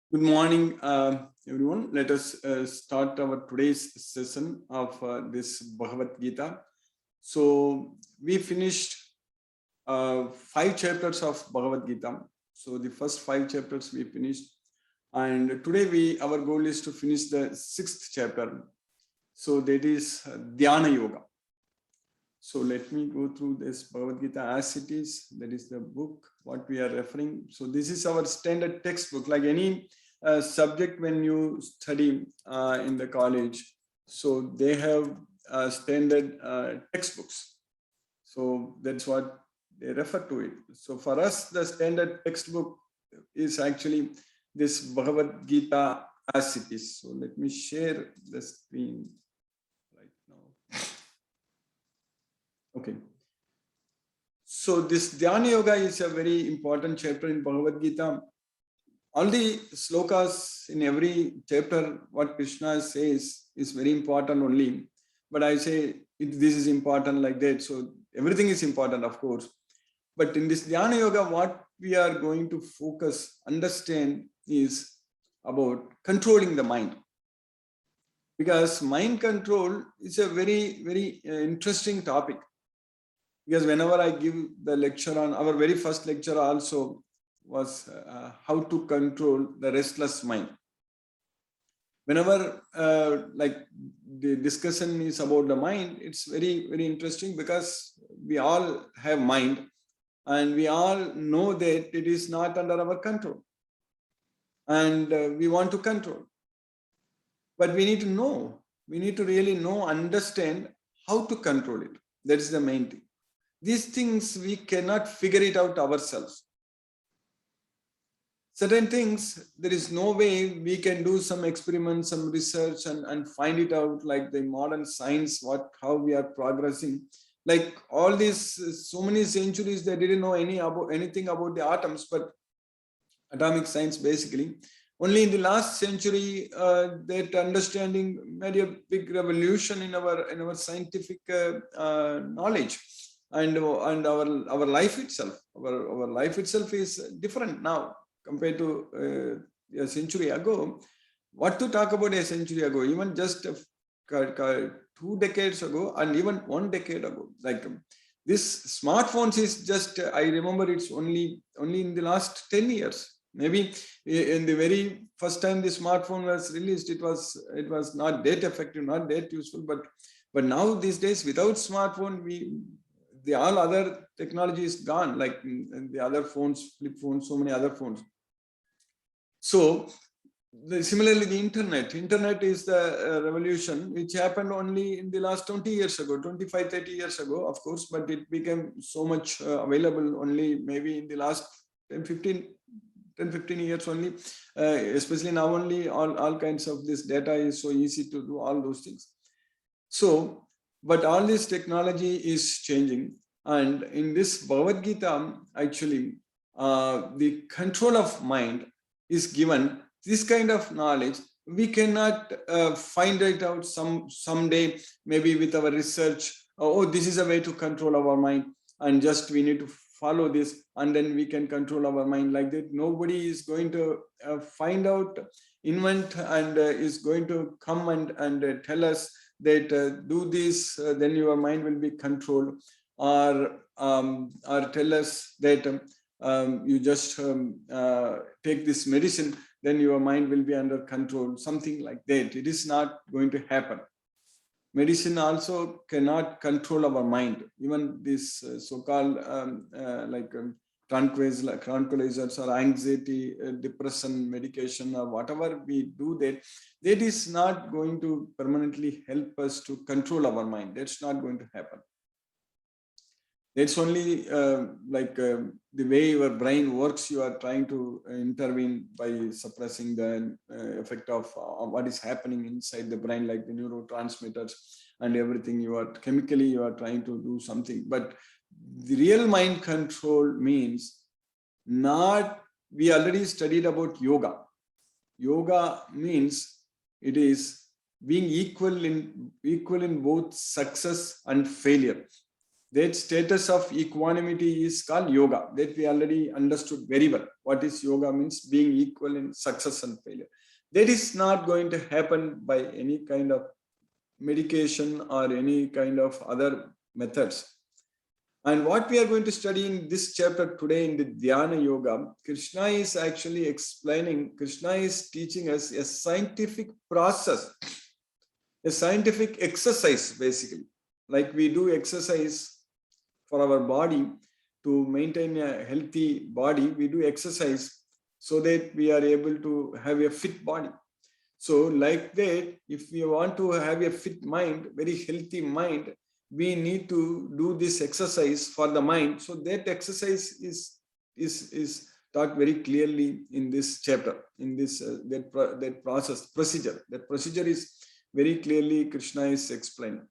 Good morning, everyone. Let us start our today's session of this Bhagavad Gita. So we finished 5 chapters of Bhagavad Gita. So the first 5 chapters we finished, and today our goal is to finish the 6th chapter. So that is Dhyana Yoga. So let me go through this Bhagavad Gita as it is. That is the book what we are referring. So this is our standard textbook, like any subject when you study in the college. So they have standard textbooks. So that's what they refer to it. So for us, the standard textbook is actually this Bhagavad Gita as it is. So let me share the screen right now. Okay. So this Dhyana Yoga is a very important chapter in Bhagavad Gita. All the slokas in every chapter, what Krishna says is very important only. But I say this is important like that. So everything is important, of course. But in this Dhyana Yoga, what we are going to focus, understand is about controlling the mind. Because mind control is a very, very interesting topic. Because whenever I give the lecture on our very first lecture also was how to control the restless mind. Whenever like the discussion is about the mind, it's very, very interesting because we all have mind and we all know that it is not under our control and we want to control. But we need to really know, understand how to control it. That is the main thing. These things we cannot figure it out ourselves. Certain things, there is no way we can do some experiments, some research and find it out like the modern science, how we are progressing. Like all these, so many centuries, they didn't know anything about the atoms, but atomic science basically. Only in the last century, that understanding made a big revolution in our scientific knowledge. And our life itself, our life itself is different now compared to a century ago. What to talk about a century ago, even just 2 decades ago, and even 1 decade ago. Like this smartphones is just, I remember it's only in the last 10 years. Maybe in the very first time the smartphone was released, it was not that effective, not that useful. But now these days, without smartphone, the all other technology is gone, like the other phones, flip phones, so many other phones. So similarly, the internet is the revolution which happened only in the last 20 years ago, 25, 30 years ago, of course, but it became so much available only maybe in the last 10, 15 years only, especially now only all kinds of this data is so easy to do all those things. So, but all this technology is changing. And in this Bhagavad Gita, actually, the control of mind is given. This kind of knowledge, we cannot find it out someday, maybe with our research. Oh, this is a way to control our mind. And just we need to follow this and then we can control our mind like that. Nobody is going to find out, invent, and is going to come and tell us that do this, then your mind will be controlled, or tell us that you just take this medicine, then your mind will be under control, something like that. It is not going to happen. Medicine also cannot control our mind. Even this so-called tranquilizers or anxiety, depression medication or whatever we do, that is not going to permanently help us to control our mind. That's not going to happen. That's only the way your brain works. You are trying to intervene by suppressing the effect of what is happening inside the brain, like the neurotransmitters and everything. You are trying to do something. But the real mind control means not. We already studied about yoga. Yoga means it is being equal in both success and failure. That status of equanimity is called yoga. That we already understood very well. What is yoga means? Being equal in success and failure. That is not going to happen by any kind of medication or any kind of other methods. And what we are going to study in this chapter today in the Dhyana Yoga, Krishna is actually explaining, Krishna is teaching us a scientific process, a scientific exercise basically. Like we do exercise for our body to maintain a healthy body, we do exercise so that we are able to have a fit body. So like that, if we want to have a fit mind, very healthy mind, we need to do this exercise for the mind. So that exercise is taught very clearly in this chapter, in this that procedure. That procedure is very clearly Krishna is explaining.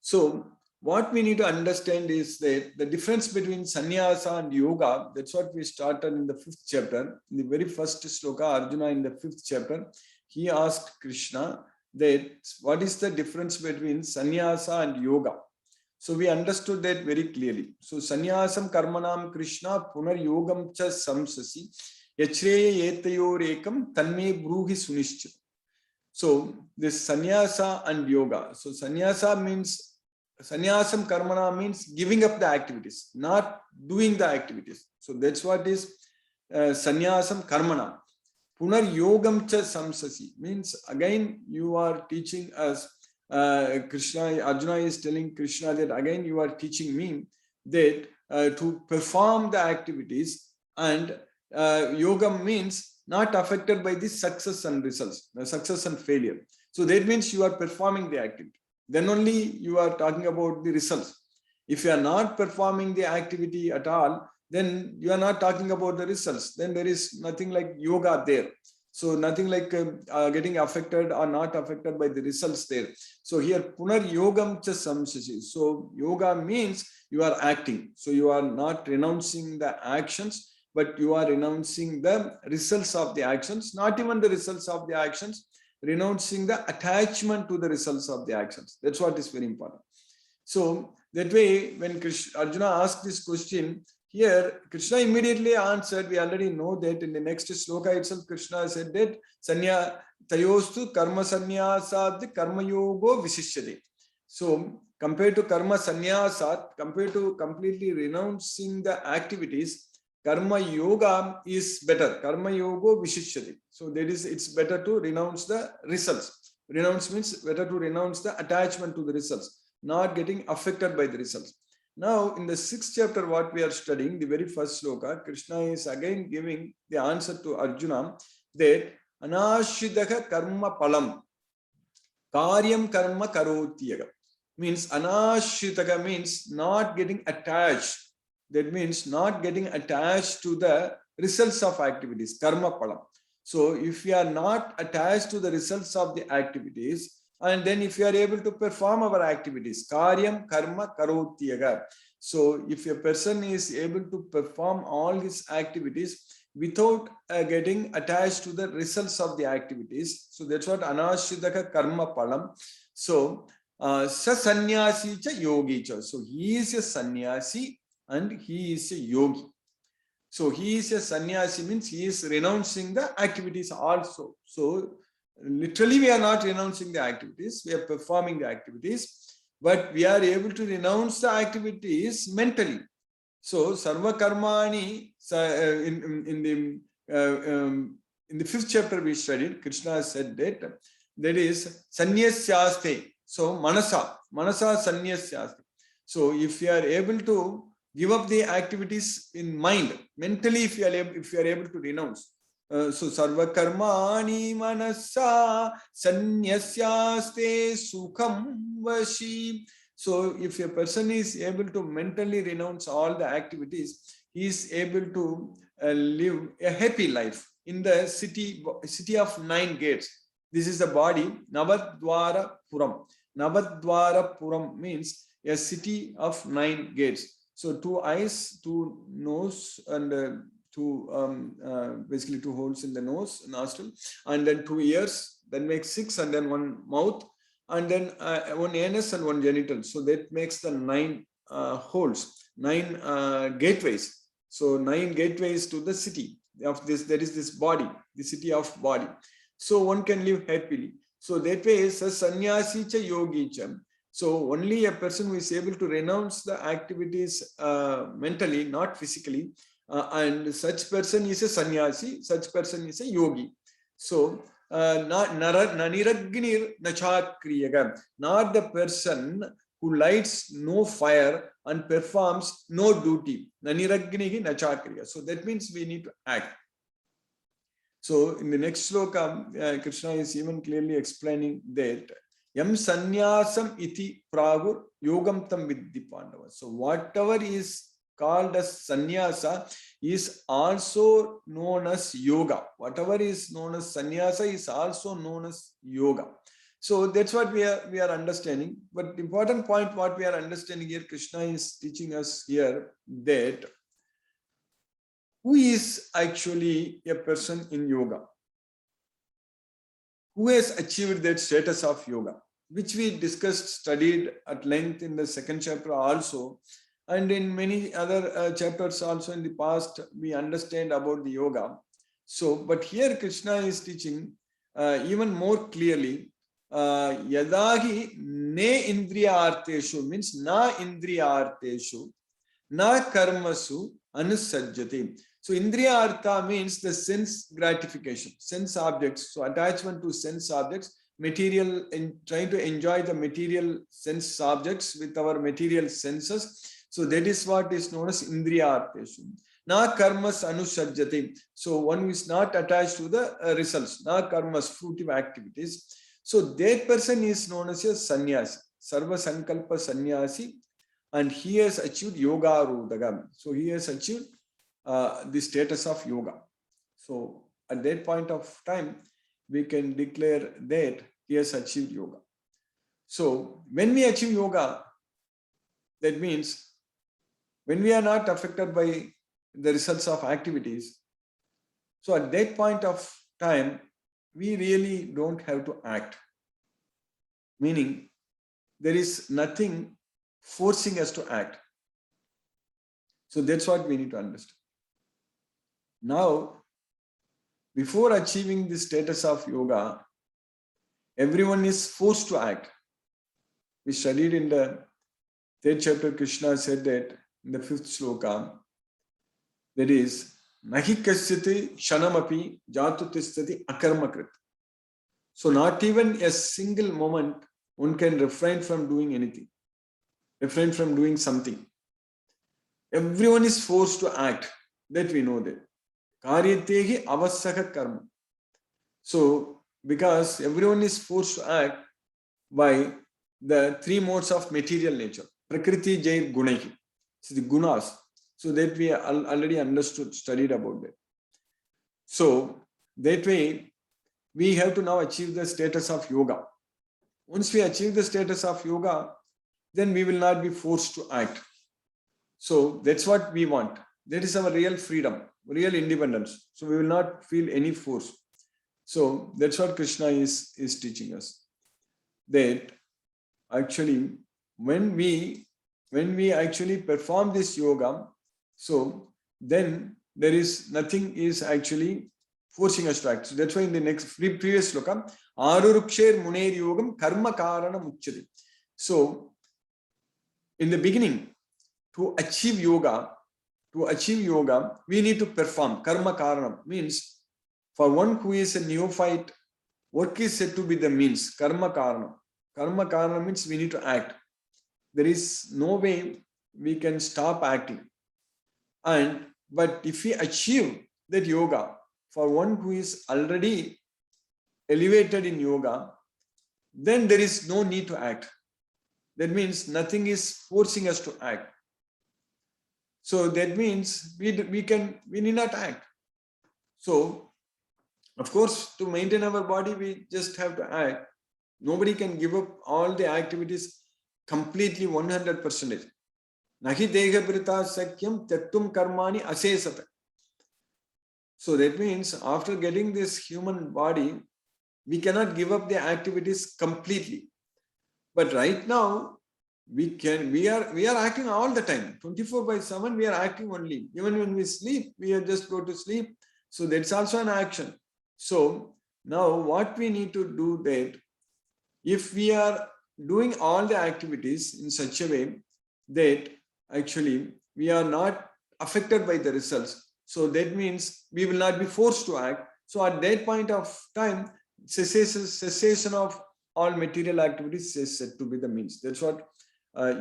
So what we need to understand is that the difference between sannyasa and yoga, that's what we started in the 5th chapter. In the very first sloka, Arjuna in the 5th chapter, he asked Krishna that what is the difference between sannyasa and yoga. So we understood that very clearly. So sannyasam karmanam Krishna punar yogam cha samsasi yachreya etayorekam tanme bruhi sunishchit. So this sannyasa and yoga. So sannyasa means, sannyasam karmana means giving up the activities, not doing the activities. So that's what is sannyasam karmana. Punar yogam cha samsasi means again you are teaching us, Krishna, Arjuna is telling Krishna that again you are teaching me that to perform the activities, and yoga means not affected by the success and results, success and failure. So that means you are performing the activity. Then only you are talking about the results. If you are not performing the activity at all, then you are not talking about the results. Then there is nothing like yoga there. So nothing like getting affected or not affected by the results there. So here, punar yogam cha samsasi. So yoga means you are acting. So you are not renouncing the actions, but you are renouncing the results of the actions, not even the results of the actions, renouncing the attachment to the results of the actions. That's what is very important. So that way, when Arjuna asked this question, here Krishna immediately answered. We already know that in the next sloka itself, Krishna said that sanya tayostu karma sanyasad karma yogo visishyate. So compared to karma sanyasat, compared to completely renouncing the activities, karma yoga is better. Karma yogo visishyate. So that is, it's better to renounce the results. Renounce means better to renounce the attachment to the results, not getting affected by the results. Now, in the 6th chapter, what we are studying, the very first sloka, Krishna is again giving the answer to Arjuna that anashridaha karma palam karyam karma karotyaga. Means anashridaha means not getting attached. That means not getting attached to the results of activities, karma palam. So if we are not attached to the results of the activities, and then if you are able to perform our activities, karyam karma karotyaga. So if a person is able to perform all his activities without getting attached to the results of the activities, so that's what anashridaka karma palam. So sa sannyasi cha yogi cha. So he is a sannyasi and he is a yogi. So he is a sannyasi means he is renouncing the activities also. So literally, we are not renouncing the activities, we are performing the activities, but we are able to renounce the activities mentally. So, sarva karmani, in the 5th chapter we studied, Krishna said that is sannyasyaaste. So, manasa sannyasyaaste. So, if you are able to give up the activities in mind, mentally, if you are able to renounce. So sarva karmani manasa sannyasyaaste sukham vashi. So if a person is able to mentally renounce all the activities, he is able to live a happy life in the city of 9 gates. This is the body, Navadwara Puram. Navadwara Puram means a city of 9 gates. So 2 eyes, 2 nose, and basically 2 holes in the nose, nostril, and then 2 ears, then makes 6, and then 1 mouth, and then one anus and one genital. So that makes the 9 holes, 9 gateways. So 9 gateways to the city of this. There is this body, the city of body. So one can live happily. So that way, sannyasi cha yogi cha. So only a person who is able to renounce the activities mentally, not physically, and such person is a sannyasi, such person is a yogi. So not the person who lights no fire and performs no duty. So that means we need to act. So in the next sloka, Krishna is even clearly explaining that Yam sannyasam iti pragur yogam tam vidhi pandava. So whatever is called as sannyasa is also known as yoga. Whatever is known as sannyasa is also known as yoga. So that's what we are understanding. But the important point what we are understanding here, Krishna is teaching us here that who is actually a person in yoga? Who has achieved that status of yoga, which we discussed, studied at length in the second chapter also, and in many other chapters also in the past, we understand about the yoga. So, but here Krishna is teaching even more clearly, yadahi ne indriyarteshu means na indriyarteshu, na karmasu anusajjati. So indriya artha means the sense gratification, sense objects. So attachment to sense objects, material, and trying to enjoy the material sense objects with our material senses. So that is what is known as indriya arteshu. Na karmas anusajjati. So one is not attached to the results, na karmas, fruitive activities. So that person is known as a sannyasi, sarva sankalpa sannyasi, and he has achieved yoga rudagam. So he has achieved the status of yoga. So at that point of time, we can declare that he has achieved yoga. So when we achieve yoga, that means when we are not affected by the results of activities, so at that point of time, we really don't have to act. Meaning, there is nothing forcing us to act. So that's what we need to understand. Now, before achieving the status of yoga, everyone is forced to act. We studied in the 3rd chapter, Krishna said that in the 5th sloka, that is, nahi kasyati shanamapi jatutistati akarmakrit. So not even a single moment one can refrain from doing anything, refrain from doing something. Everyone is forced to act. That we know that. Karyatehi avasaka karma. So, because everyone is forced to act by the 3 modes of material nature, prakriti, jair, gunahi. So the gunas. So that we already understood, studied about that. So that way, we have to now achieve the status of yoga. Once we achieve the status of yoga, then we will not be forced to act. So that's what we want. That is our real freedom, real independence. So we will not feel any force. So that's what Krishna is teaching us. That actually, when we actually perform this yoga, so then there is nothing is actually forcing us to act. So that's why in the next previous sloka, Aruruksher Muner Yogam Karma Karana Mukchati. So in the beginning, to achieve yoga, we need to perform. Karma Karanam means for one who is a neophyte, what is said to be the means? Karma Karanam. Karma Karanam means we need to act. There is no way we can stop acting. But if we achieve that yoga, for one who is already elevated in yoga, then there is no need to act. That means nothing is forcing us to act. So that means we need not act. So, of course, to maintain our body, we just have to act. Nobody can give up all the activities completely 100%. Nahi deha brita sakyam tattum karmani asesata. So that means after getting this human body, we cannot give up the activities completely. But right now, we are acting all the time, 24/7. We are acting only. Even when we sleep, we are just go to sleep. So that's also an action. So now what we need to do that, if we are doing all the activities in such a way that actually we are not affected by the results, so that means we will not be forced to act. So at that point of time, cessation of all material activities is said to be the means. That's what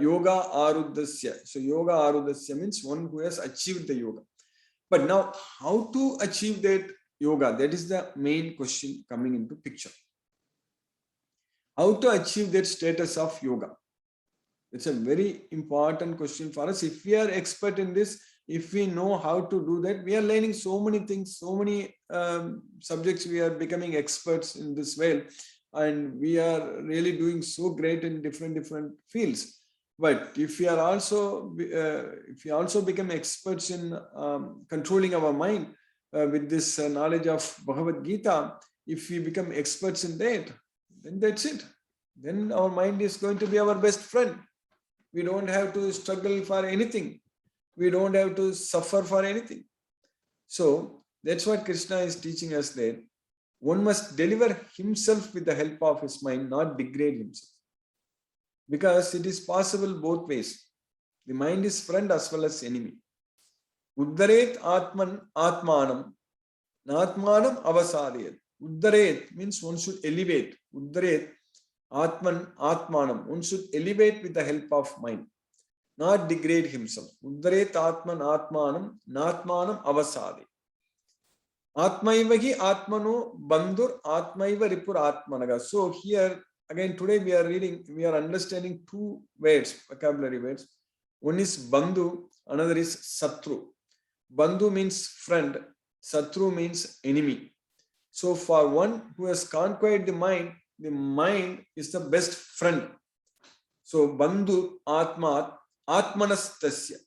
yoga arudasya. So yoga arudasya means one who has achieved the yoga. But now, how to achieve that yoga? That is the main question coming into picture. How to achieve that status of yoga? It's a very important question for us. If we are expert in this, if we know how to do that, we are learning so many things, so many subjects, we are becoming experts in this way, and we are really doing so great in different fields. But if we are also, if we also become experts in controlling our mind with this knowledge of Bhagavad Gita, if we become experts in that, then that's it. Then our mind is going to be our best friend. We don't have to struggle for anything. We don't have to suffer for anything. So that's what Krishna is teaching us there. One must deliver himself with the help of his mind, not degrade himself. Because it is possible both ways. The mind is friend as well as enemy. Uddaret atman atmanam, natmanam avasadiyat. Uddaret means one should elevate. Uddaret atman atmanam. One should elevate with the help of mind, not degrade himself. Uddaret atman atmanam, natmanam avasadi. Atmaivahi atmano bandhur atmaiva ripur atmanaga. So here again today we are reading, we are understanding two words, vocabulary words. One is bandhu, another is satru. Bandhu means friend, satru means enemy. So for one who has conquered the mind is the best friend. So bandhu atma atmanastasya.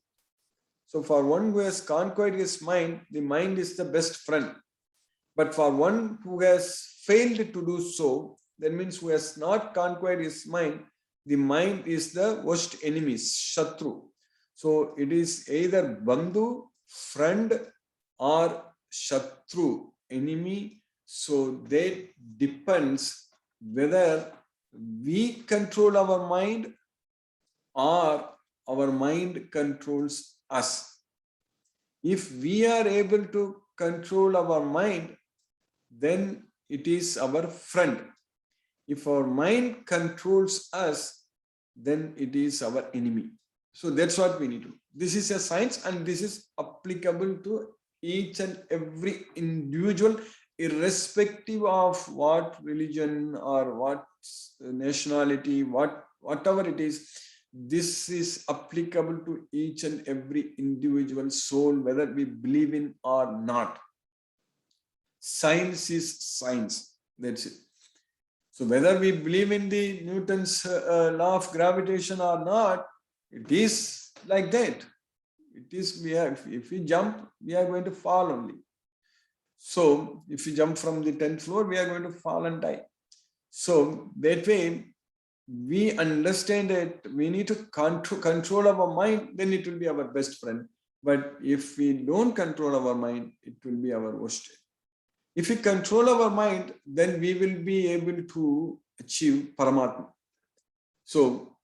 So for one who has conquered his mind, the mind is the best friend. But for one who has failed to do so, that means who has not conquered his mind, the mind is the worst enemy, shatru. So it is either bandhu, friend, or shatru, enemy. So that depends whether we control our mind or our mind controls us. If we are able to control our mind, then it is our friend. If our mind controls us, then it is our enemy. So that's what we need to do. This is a science, and this is applicable to each and every individual, irrespective of what religion or what nationality, whatever it is. This is applicable to each and every individual soul, whether we believe in or not. Science is science. That's it. So whether we believe in the Newton's law of gravitation or not, it is like that. It is, if we jump, we are going to fall only. So if we jump from the 10th floor, we are going to fall and die. So that way, we understand that we need to control our mind, then it will be our best friend. But if we don't control our mind, it will be our worst. If we control our mind, then we will be able to achieve Paramatma. So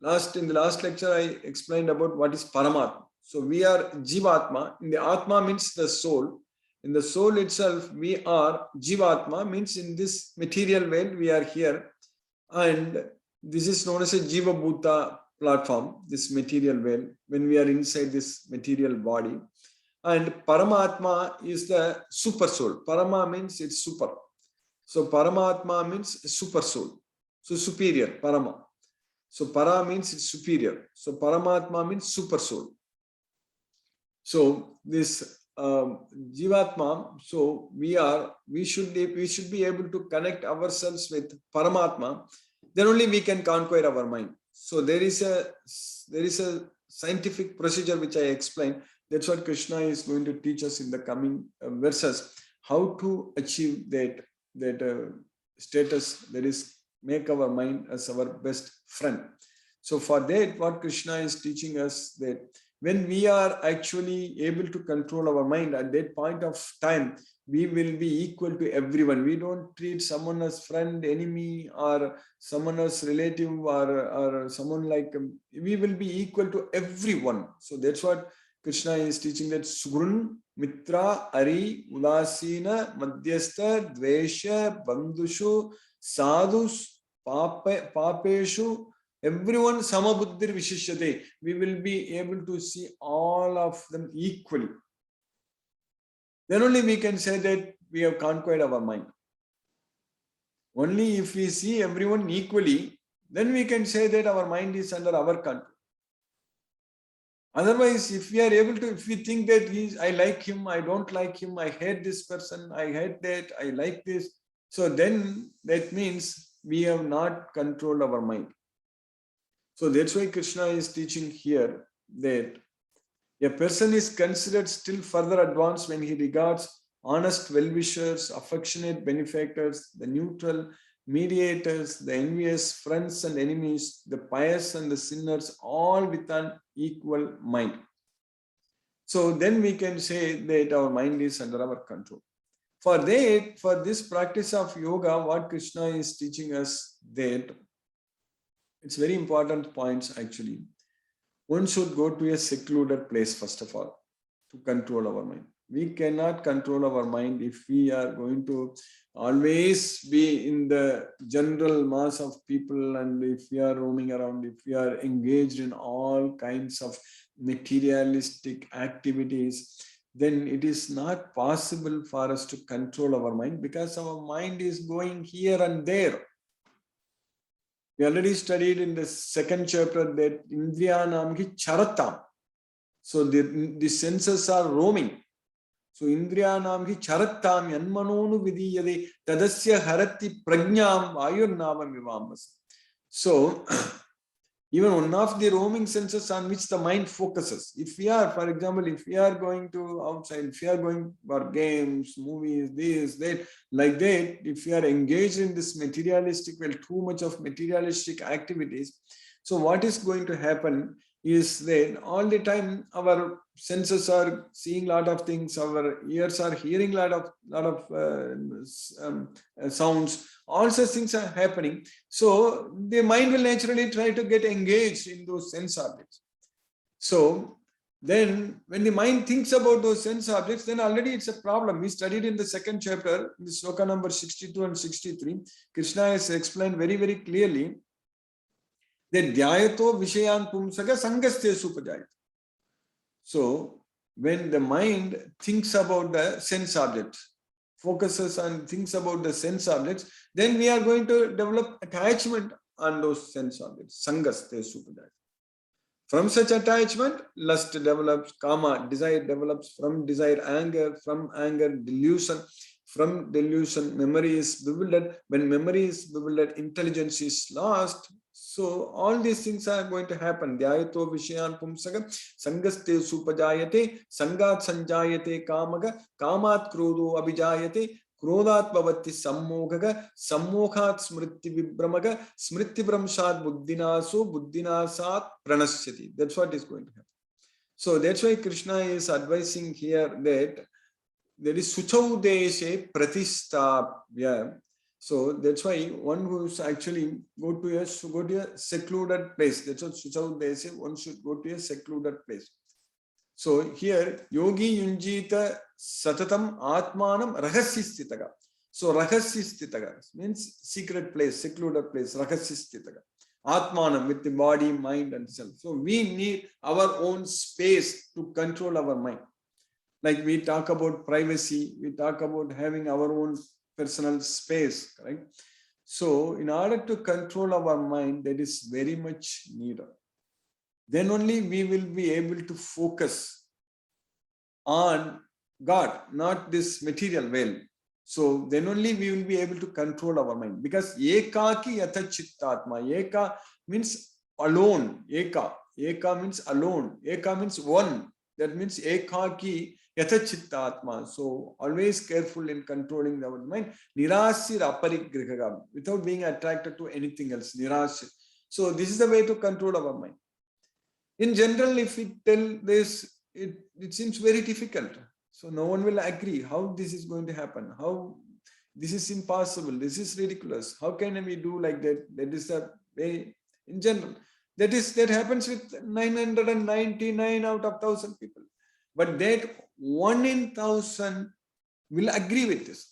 in the last lecture, I explained about what is Paramatma. So we are Jivatma. In the Atma means the soul. In the soul itself, we are Jivatma, means in this material world, we are here. And this is known as a Jiva Bhuta platform, this material world, when we are inside this material body. And Paramatma is the super soul. Parama means it's super. So Paramatma means super soul. So superior, Parama. So Para means it's superior. So Paramatma means super soul. So this Jivatma, so we should be able to connect ourselves with Paramatma. Then only we can conquer our mind. So there is a scientific procedure which I explained. That's what Krishna is going to teach us in the coming verses, how to achieve that status, that is make our mind as our best friend. So for that, what Krishna is teaching us, that when we are actually able to control our mind at that point of time, we will be equal to everyone. We don't treat someone as friend, enemy, or someone as relative, or someone like, we will be equal to everyone. So that's what Krishna is teaching, that Sugrun, Mitra, Ari, Ulasina, Madhyastha, Dvesha, Bandhushu, Sadhus, Papeshu, everyone Samabuddhir Vishishyate. We will be able to see all of them equally. Then only we can say that we have conquered our mind. Only if we see everyone equally, then we can say that our mind is under our control. Otherwise, if we are able to, if we think that I like him, I don't like him, I hate this person, I hate that, I like this, so then that means we have not controlled our mind. So that's why Krishna is teaching here that a person is considered still further advanced when he regards honest well-wishers, affectionate benefactors, the neutral mediators, the envious friends and enemies, the pious and the sinners, all with an equal mind. So then we can say that our mind is under our control. For that, for this practice of yoga, what Krishna is teaching us, that it's very important points actually. One should go to a secluded place first of all to control our mind. We cannot control our mind if we are going to always be in the general mass of people, and if we are roaming around, if we are engaged in all kinds of materialistic activities, then it is not possible for us to control our mind, because our mind is going here and there. We already studied in the second chapter that Indriyanam ki charatam. So the senses are roaming. So Indriyanam ki charatam yanmanonu vidiyade tadasya harati prajnam vayurnavam vivamas. So even one of the roaming senses on which the mind focuses. If we are, for example, if we are going to outside, if we are going for games, movies, this, that, like that, if we are engaged in this materialistic, well, too much of materialistic activities, so what is going to happen is that all the time our senses are seeing a lot of things, our ears are hearing a lot of sounds, all such things are happening. So the mind will naturally try to get engaged in those sense objects. So then when the mind thinks about those sense objects, then already it's a problem. We studied in the second chapter, in the sloka number 62 and 63, Krishna has explained very, very clearly that dhyayato vishayan pumsaga sangaste supajayat. So when the mind thinks about the sense objects, focuses and thinks about the sense objects, then we are going to develop attachment on those sense objects. Sangaste supajayat. From such attachment, lust develops, kama, desire develops, from desire, anger, from anger, delusion, from delusion, memory is bewildered. When memory is bewildered, intelligence is lost. So all these things are going to happen. Dhyayato vishayan pumsaga, sangaste supajayate, sangat sanjayate kamaga, kamat krodho abhijayate, Krodhat bhavati sammogaga, sammokhat smriti vibramaga, smriti vramshat buddhinaso, buddhinasat pranasyati. That's what is going to happen. So that's why Krishna is advising here that there is suchau deshe pratistapya. So that's why one who's actually go to a secluded place. That's what suchau deshe, one should go to a secluded place. So here, yogi yunjita satatam atmanam rahasistitaga. So rahasistitaga means secret place, secluded place, rahasistitaga. Atmanam with the body, mind and self. So we need our own space to control our mind. Like we talk about privacy, we talk about having our own personal space, correct? So in order to control our mind, that is very much needed. Then only we will be able to focus on God, not this material world. So then only we will be able to control our mind. Because ekaki yatha chittatma. Eka means alone. Eka means alone. Eka means one. That means ekaki Yathachitta. So always careful in controlling our mind. Nirasir aparigrihagam, without being attracted to anything else. Nirasir. So this is the way to control our mind. In general, if we tell this, it seems very difficult. So no one will agree how this is going to happen. How this is impossible. This is ridiculous. How can we do like that? That is the way in general. That happens with 999 out of 1,000 people. But that 1 in 1,000 will agree with this.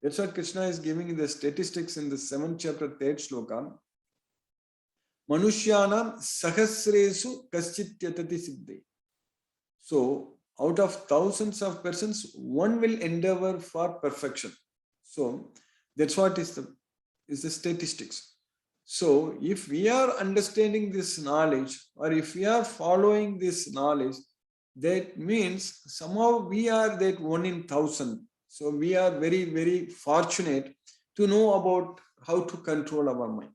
That's what Krishna is giving in the statistics in the 7th chapter, 3rd shloka. Manushyanam sahasresu kaschityatati siddhi. So, out of thousands of persons, one will endeavor for perfection. So, that's what is the statistics. So, if we are understanding this knowledge, or if we are following this knowledge, that means somehow we are that 1 in 1,000. So, we are very, very fortunate to know about how to control our mind.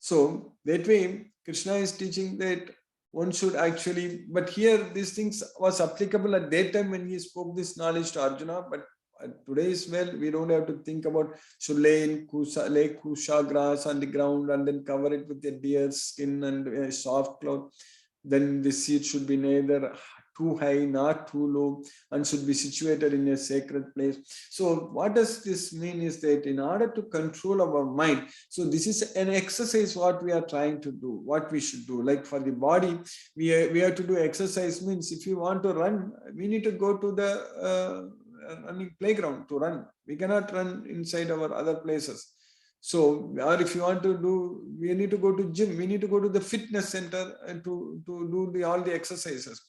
So that way, Krishna is teaching that one should actually, but here these things was applicable at that time when he spoke this knowledge to Arjuna, but today as well, we don't have to think about should lay kusha grass on the ground and then cover it with the deer skin and a soft cloth. Then the seed should be neither too high, not too low, and should be situated in a sacred place. So what does this mean is that in order to control our mind, so this is an exercise what we are trying to do, what we should do. Like for the body, we have to do exercise means if you want to run, we need to go to the running playground to run. We cannot run inside our other places. So, or if you want to do, we need to go to gym, we need to go to the fitness center and to do all the exercises.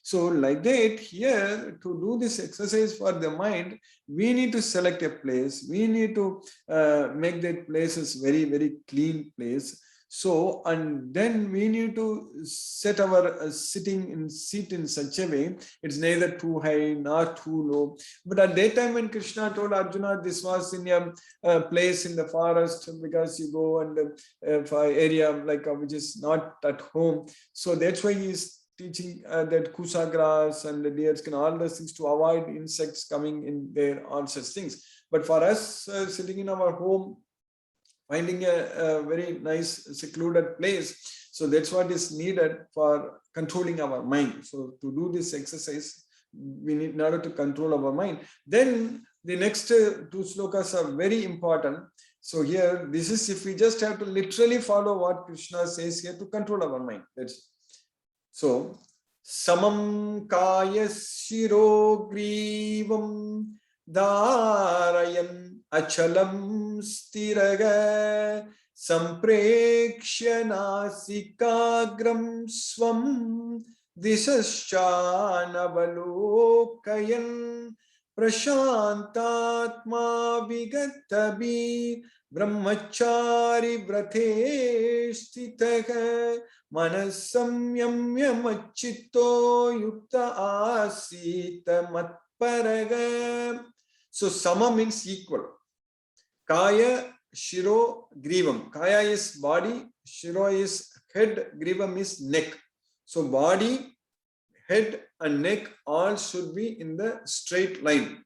So like that, here to do this exercise for the mind, we need to select a place. We need to make that place as very, very clean place. So, and then we need to set our seat in such a way, it's neither too high nor too low. But at that time when Krishna told Arjuna, this was in a place in the forest, because you go and for area like which is not at home. So that's why he is teaching that kusa grass and the deer skin, all those things to avoid insects coming in there, all such things. But for us sitting in our home, finding a very nice secluded place, so that's what is needed for controlling our mind. So to do this exercise, we need in order to control our mind. Then the next two slokas are very important. So here, this is if we just have to literally follow what Krishna says here to control our mind. That's it. So, samam kaya shiro grivam dharayan achalam stiraga samprekshya nasikagram swam dishaschanavalokayan prashantatma vigatabhi brahmachari vrate sthitah Manasamyamya machito yukta asita matparaga. So sama means equal. Kaya, shiro, grivam. Kaya is body, shiro is head, grivam is neck. So body, head and neck all should be in the straight line.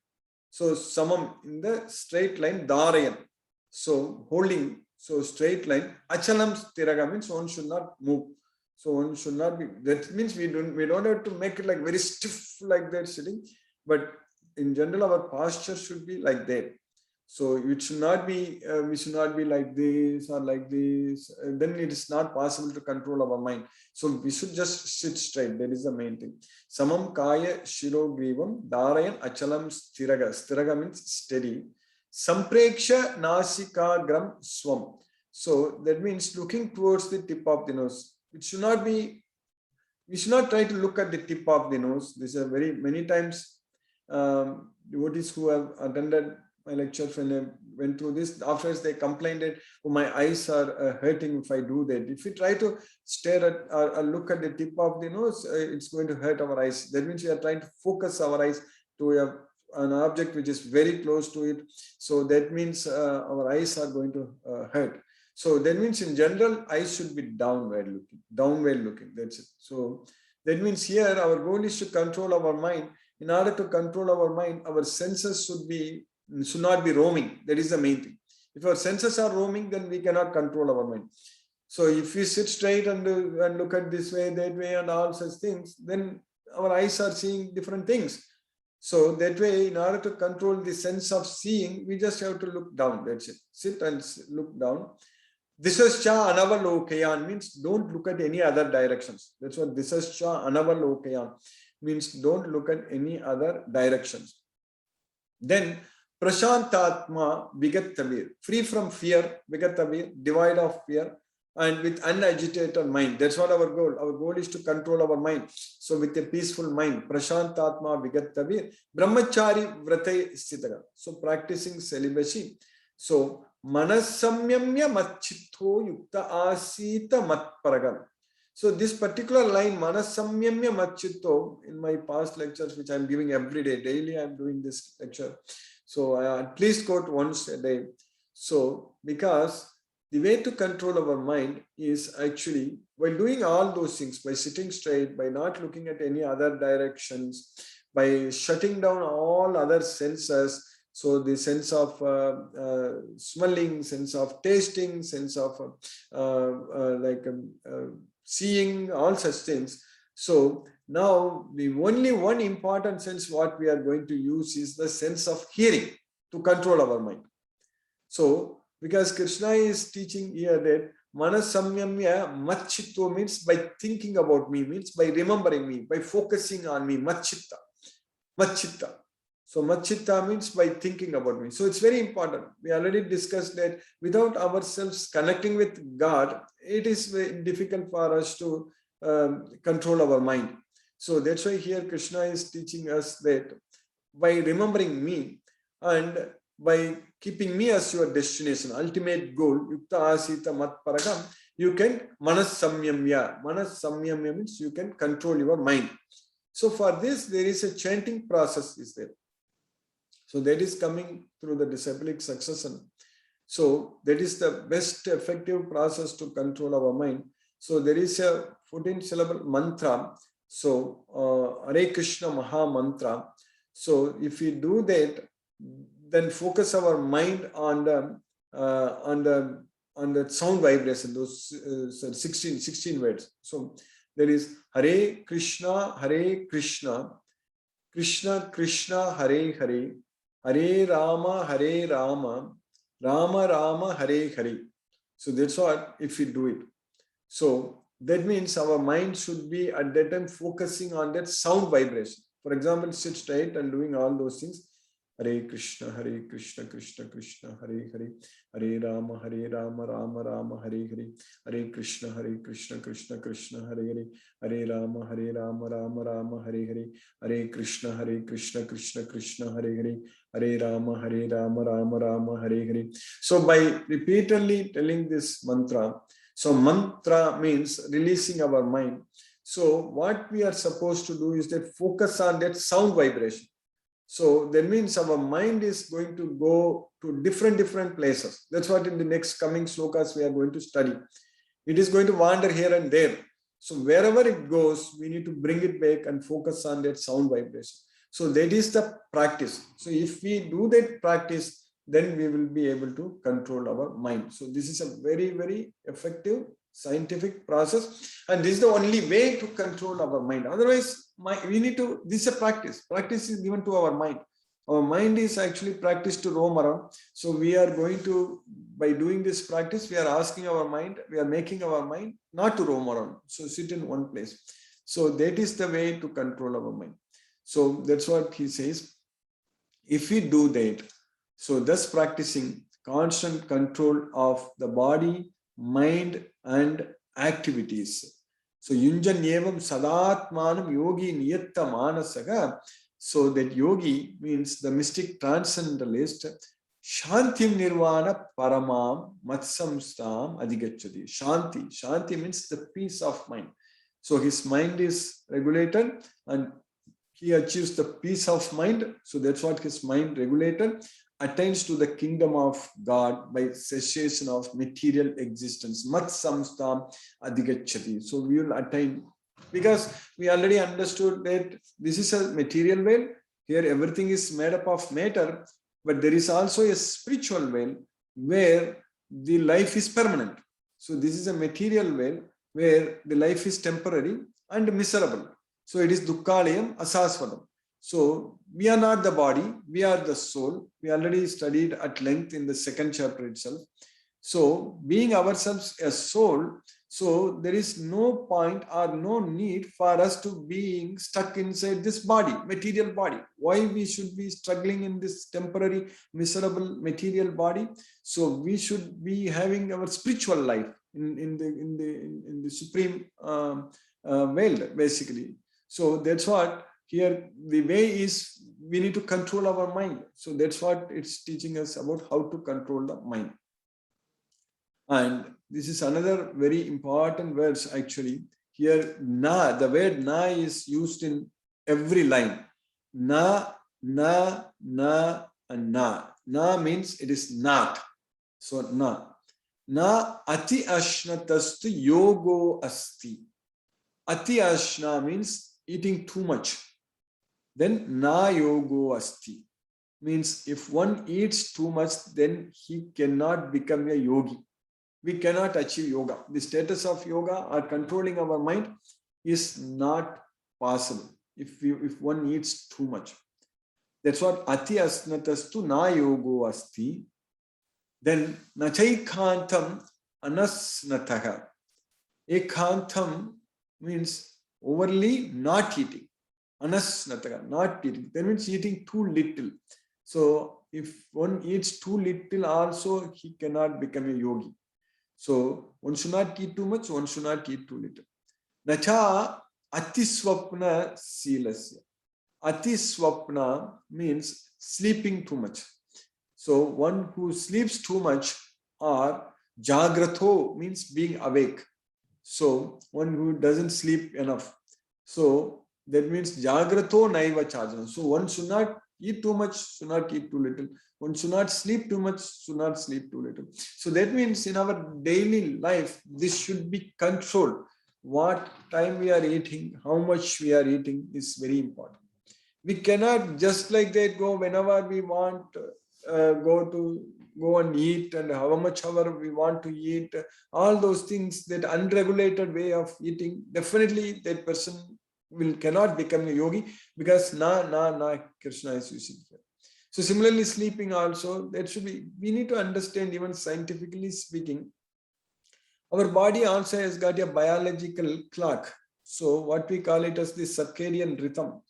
So samam in the straight line, dharayan. So holding. So straight line, achalam stiraga means one should not move. So one should not be, that means we don't have to make it like very stiff like that sitting, but in general our posture should be like that. So it should not be, we should not be like this or like this. Then it is not possible to control our mind. So we should just sit straight. That is the main thing. Samam kaya shiro grivam dharayan achalam stiraga. Stiraga means steady. Sampreksha nasikagram swam. So that means looking towards the tip of the nose. It should not be, we should not try to look at the tip of the nose. This is very many times devotees who have attended my lectures when I went through this, afterwards they complained that oh, my eyes are hurting if I do that. If we try to stare at or look at the tip of the nose, it's going to hurt our eyes. That means we are trying to focus our eyes to an object which is very close to it. So that means our eyes are going to hurt. So that means in general, eyes should be downward looking. That's it. So that means here our goal is to control our mind. in order to control our mind, our senses should not be roaming. That is the main thing. If our senses are roaming, then we cannot control our mind. So if we sit straight and look at this way, that way, and all such things, then our eyes are seeing different things. So that way, in order to control the sense of seeing, we just have to look down. That's it. Sit and look down. Disascha anavalokayan means don't look at any other directions. That's what disascha anavalokayan means. Don't look at any other directions. Then prashantatma vigattavir, free from fear, vigattavir, devoid of fear, and with unagitated mind. That's what our goal. Our goal is to control our mind. So with a peaceful mind, prashantatma vigattavir, brahmachari vrate sthitaga. So practicing celibacy. So manasamyamya machitho yukta asita matparagam. So this particular line, manasamyamya machitho, in my past lectures, which I'm giving every day, daily I'm doing this lecture. So I at least quote once a day. So because the way to control our mind is actually by doing all those things, by sitting straight, by not looking at any other directions, by shutting down all other senses. So the sense of smelling, sense of tasting, sense of seeing, all such things. So now the only one important sense what we are going to use is the sense of hearing to control our mind. So because Krishna is teaching here that manasamyamya machitto means by thinking about me, means by remembering me, by focusing on me, machitta. So machitta means by thinking about me. So it's very important. We already discussed that without ourselves connecting with God, it is very difficult for us to control our mind. So that's why here Krishna is teaching us that by remembering me and by keeping me as your destination, ultimate goal, yukta asita mat paragam, you can manas samyamya. Manas samyamya means you can control your mind. So for this, there is a chanting process is there. So that is coming through the disciplic succession. So that is the best effective process to control our mind. So there is a 14 syllable mantra. So Hare Krishna Maha Mantra. So if we do that, then focus our mind on the sound vibration, those 16 words. So there is Hare Krishna, Krishna Krishna, Hare Hare, Hare Rama, Rama Rama, Hare Hare. So that's what if we do it. So that means our mind should be at that time focusing on that sound vibration. For example, sit straight and doing all those things. Hare Krishna, Krishna Krishna, Hare Hare, Hare Rama, Rama Rama, Hare Hare, Hare Krishna, Krishna Krishna, Hare Hare, Hare Rama, Rama Rama, Hare Hare, Hare Krishna, Krishna Krishna, Hare Hare, Hare Rama, Rama Rama, Hare Hare. So by repeatedly telling this mantra, so mantra means releasing our mind. So what we are supposed to do is that focus on that sound vibration. So that means our mind is going to go to different places. That's what in the next coming slokas we are going to study. It is going to wander here and there. So wherever it goes, we need to bring it back and focus on that sound vibration. So that is the practice. So if we do that practice, then we will be able to control our mind. So this is a very, very effective scientific process, and this is the only way to control our mind. Otherwise, we need to, this is a practice. Practice is given to our mind. Our mind is actually practiced to roam around. So we are going to, by doing this practice, we are asking our mind, we are making our mind not to roam around. So sit in one place. So that is the way to control our mind. So that's what he says. If we do that, so thus practicing constant control of the body, mind and activities. So yunjan evam sadatmanam yogi niyatta manasaga. So that yogi means the mystic transcendentalist. Shantim nirvana paramam matsamstam adhigacchati. Shanti means the peace of mind. So his mind is regulated and he achieves the peace of mind. So that's what his mind regulated attains to the kingdom of God by cessation of material existence. Mat samstam adhigacchati. So we will attain, because we already understood that this is a material world here everything is made up of matter, but there is also a spiritual veil where the life is permanent. So this is a material veil where the life is temporary and miserable. So it is dukkhalayam asasvadam. So we are not the body, we are the soul. We already studied at length in the second chapter itself. So being ourselves a soul, so there is no point or no need for us to being stuck inside this body, material body. Why we should be struggling in this temporary, miserable material body? So we should be having our spiritual life in the supreme world, basically. So that's what here the way is. We need to control our mind. So that's what it's teaching us about, how to control the mind. And this is another very important verse actually. Here, na, the word na is used in every line. Na, na, na, and na. Na means it is not. So na. Na ati ashnatastu yogo asti. Ati ashna means eating too much. Then na yogo asti means if one eats too much, then he cannot become a yogi. We cannot achieve yoga. The status of yoga or controlling our mind is not possible if one eats too much. That's what ati asnatastu na yogo asti. Then nachaikantam anasnataha. Ekantam means overly not eating. Anasnataha, not eating. That means eating too little. So if one eats too little also, he cannot become a yogi. So one should not eat too much, one should not eat too little. Nacha atiswapna silasya. Atiswapna means sleeping too much. So one who sleeps too much, or jagratho means being awake. So one who doesn't sleep enough. So that means jagratho naiva chajana. So one should not eat too much, should not eat too little. One should not sleep too much, should not sleep too little. So that means in our daily life, this should be controlled. What time we are eating, how much we are eating is very important. We cannot just like that go whenever we want, go and eat, and how much hour we want to eat. All those things, that unregulated way of eating, definitely that person cannot become a yogi, because na Krishna is using here. So similarly, sleeping also, that should be, we need to understand, even scientifically speaking, our body also has got a biological clock. So what we call it as the circadian rhythm.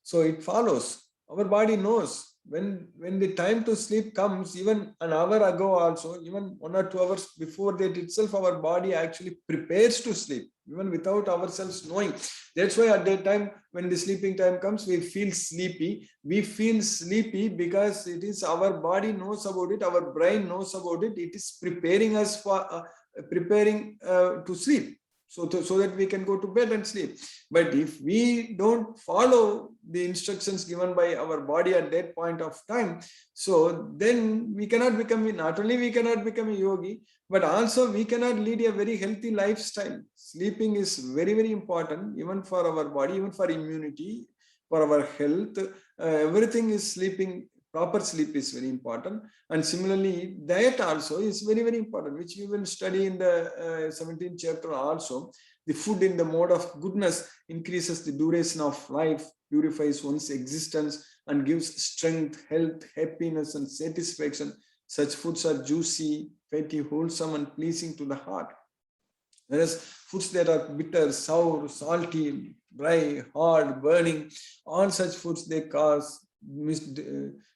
So it follows. Our body knows when the time to sleep comes, even an hour ago also, even 1 or 2 hours before that itself, our body actually prepares to sleep, even without ourselves knowing. That's why at that time, when the sleeping time comes, we feel sleepy. We feel sleepy because it is our body knows about it, our brain knows about it. It is preparing us for to sleep. So that we can go to bed and sleep. But if we don't follow the instructions given by our body at that point of time, so then we cannot become, not only we cannot become a yogi, but also we cannot lead a very healthy lifestyle. Sleeping is very, very important, even for our body, even for immunity, for our health. Everything is sleeping. Proper sleep is very important. And similarly, diet also is very, very important, which we will study in the 17th chapter also. The food in the mode of goodness increases the duration of life, purifies one's existence, and gives strength, health, happiness, and satisfaction. Such foods are juicy, fatty, wholesome, and pleasing to the heart. Whereas foods that are bitter, sour, salty, dry, hard, burning, all such foods, they cause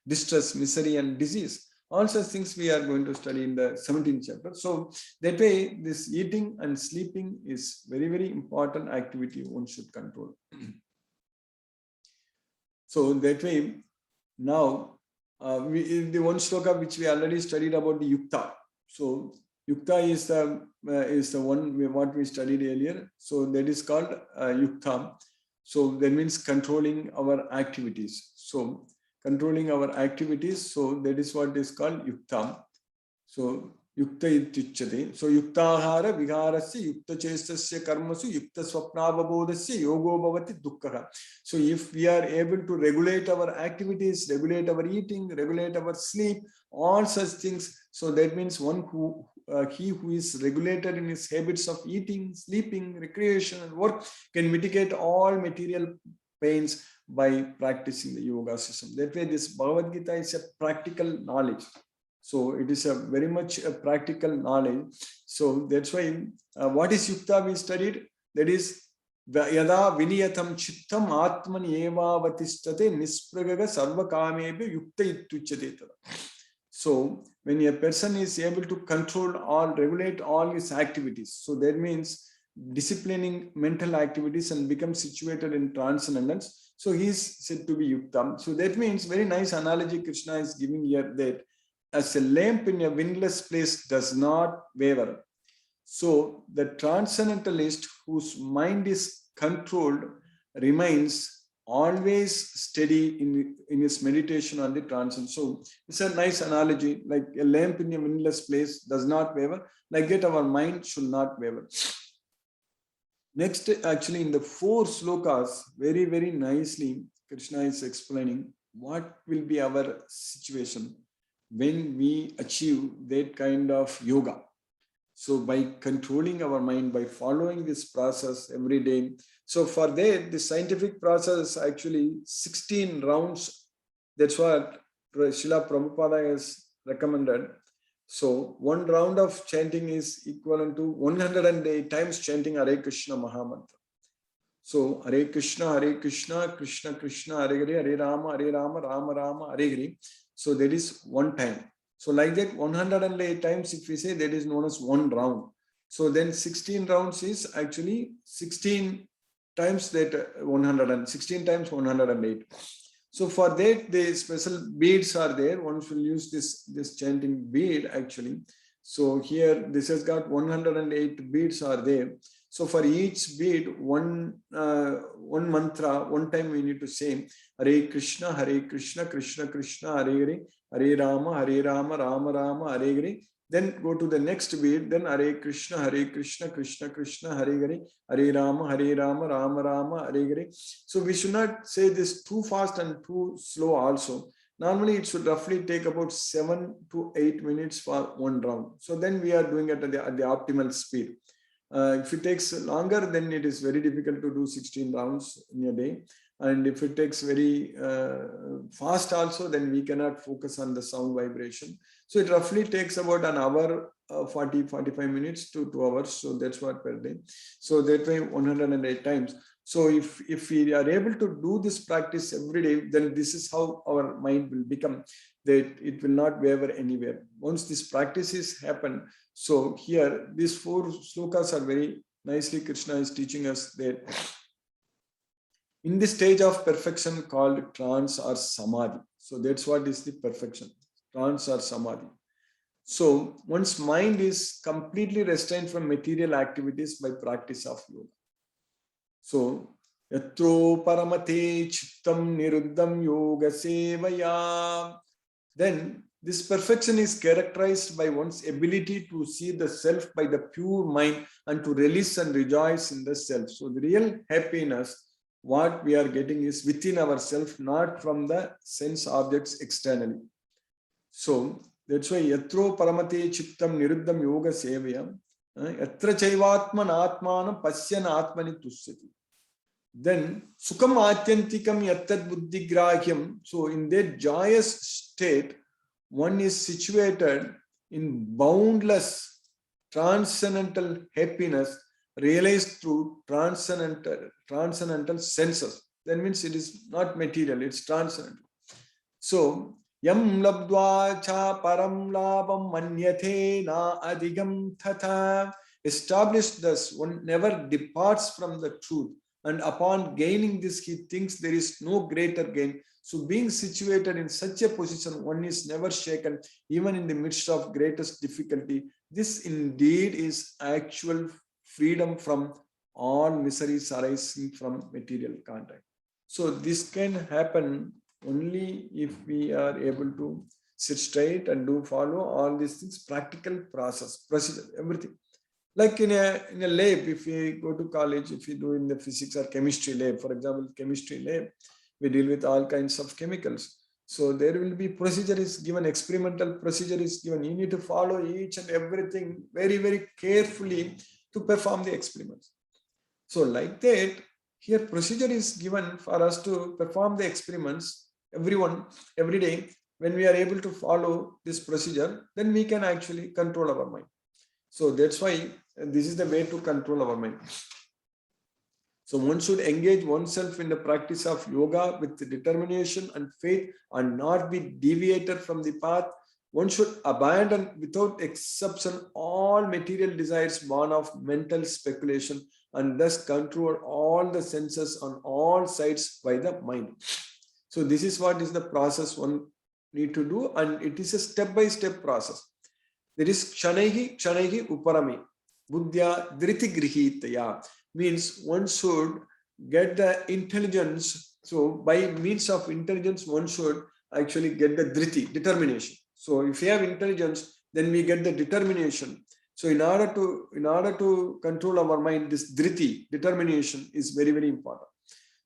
distress, misery, and disease. All such things we are going to study in the 17th chapter. So that way, this eating and sleeping is very, very important activity one should control. So that way, now the one shloka which we already studied about the yukta. So yukta is the one what we studied earlier. So that is called yukta. So that means controlling our activities. So controlling our activities. So that is what is called yukta. So Yukta ityuchyate. So yuktahara viharasya yukta chestasya karmasu yukta swapnavabodhasya yogo bhavati dukkha. So if we are able to regulate our activities, regulate our eating, regulate our sleep, all such things, so that means he who is regulated in his habits of eating, sleeping, recreation and work can mitigate all material pains by practicing the yoga system. That way this Bhagavad Gita is a practical knowledge. So it is a very much a practical knowledge. So that's why what is yukta we studied? That is yada viniyatam chittam atmani eva vatistate nispragaga sarva kamebhyo yukta ityuchyate. So when a person is able to control or regulate all his activities, so that means disciplining mental activities and become situated in transcendence. So he is said to be yukta. So that means very nice analogy Krishna is giving here, that as a lamp in a windless place does not waver. So the transcendentalist whose mind is controlled remains always steady in his meditation on the transcendent. So it's a nice analogy, like a lamp in a windless place does not waver. Like that, our mind should not waver. Next, actually, in the 4 slokas, very, very nicely, Krishna is explaining what will be our situation when we achieve that kind of yoga. So by controlling our mind, by following this process every day. So for that, the scientific process actually 16 rounds. That's what Srila Prabhupada has recommended. So 1 round of chanting is equivalent to 108 times chanting Hare Krishna Mahamantra. So Hare Krishna, Krishna Krishna, Hare Hare, Hare Rama, Rama Rama, Hare Hare. So that is 1 time. So like that 108 times, if we say, that is known as 1 round. So then 16 rounds is actually 16 times that 16 times 108. So for that, the special beads are there. One will use this chanting bead actually. So here this has got 108 beads are there. So for each bead, one mantra, 1 time we need to say Hare Krishna, Krishna Krishna, Hare Hare, Hare Rama, Rama Rama, Hare Hare. Then go to the next bead, then Hare Krishna, Krishna Krishna, Hare Hare, Hare Rama, Rama Rama, Hare Hare. So we should not say this too fast and too slow also. Normally it should roughly take about 7 to 8 minutes for 1 round. So then we are doing it at the optimal speed. If it takes longer, then it is very difficult to do 16 rounds in a day. And if it takes very fast also, then we cannot focus on the sound vibration. So it roughly takes about an hour, 45 minutes to 2 hours. So that's what per day. So that way 108 times. So if we are able to do this practice every day, then this is how our mind will become, that it will not waver anywhere. Once this practice is happened, so here these 4 slokas are very nicely, Krishna is teaching us that in the stage of perfection called trance or samadhi. So that's what is the perfection, trance or samadhi. So one's mind is completely restrained from material activities by practice of yoga. So yatro paramate chittam niruddham yoga sevaya. Then this perfection is characterized by one's ability to see the self by the pure mind and to release and rejoice in the self. So the real happiness, what we are getting is within ourselves, not from the sense objects externally. So that's why yatro paramate chittam niruddham yoga sevaya, yatra chaivatman atmanam pasyan atmani tusyati. Then sukham atyantikam yattad buddhigrahyam. So in that joyous state, one is situated in boundless transcendental happiness realized through transcendental senses. That means it is not material, it's transcendental. So yam labdva cha param labam manyate na adigam tata. Established thus, one never departs from the truth. And upon gaining this, he thinks there is no greater gain. So being situated in such a position, one is never shaken, even in the midst of greatest difficulty. This indeed is actual freedom from all miseries arising from material contact. So this can happen only if we are able to sit straight and do follow all these things, practical process, procedure, everything. Like in a lab, if we go to college, if we do in the physics or chemistry lab, for example, chemistry lab, we deal with all kinds of chemicals. So there will be procedure is given, experimental procedure is given. You need to follow each and everything very, very carefully to perform the experiments. So like that, here procedure is given for us to perform the experiments, every day. When we are able to follow this procedure, then we can actually control our mind. So that's why this is the way to control our mind. So one should engage oneself in the practice of yoga with determination and faith and not be deviated from the path. One should abandon without exception all material desires born of mental speculation and thus control all the senses on all sides by the mind. So this is what is the process one need to do, and it is a step-by-step process. There is kshanaihi uparami buddhya dhriti grihitaya, means one should get the intelligence. So by means of intelligence, one should actually get the dhriti, determination. So if we have intelligence, then we get the determination. So in order to control our mind, this dhriti, determination, is very, very important.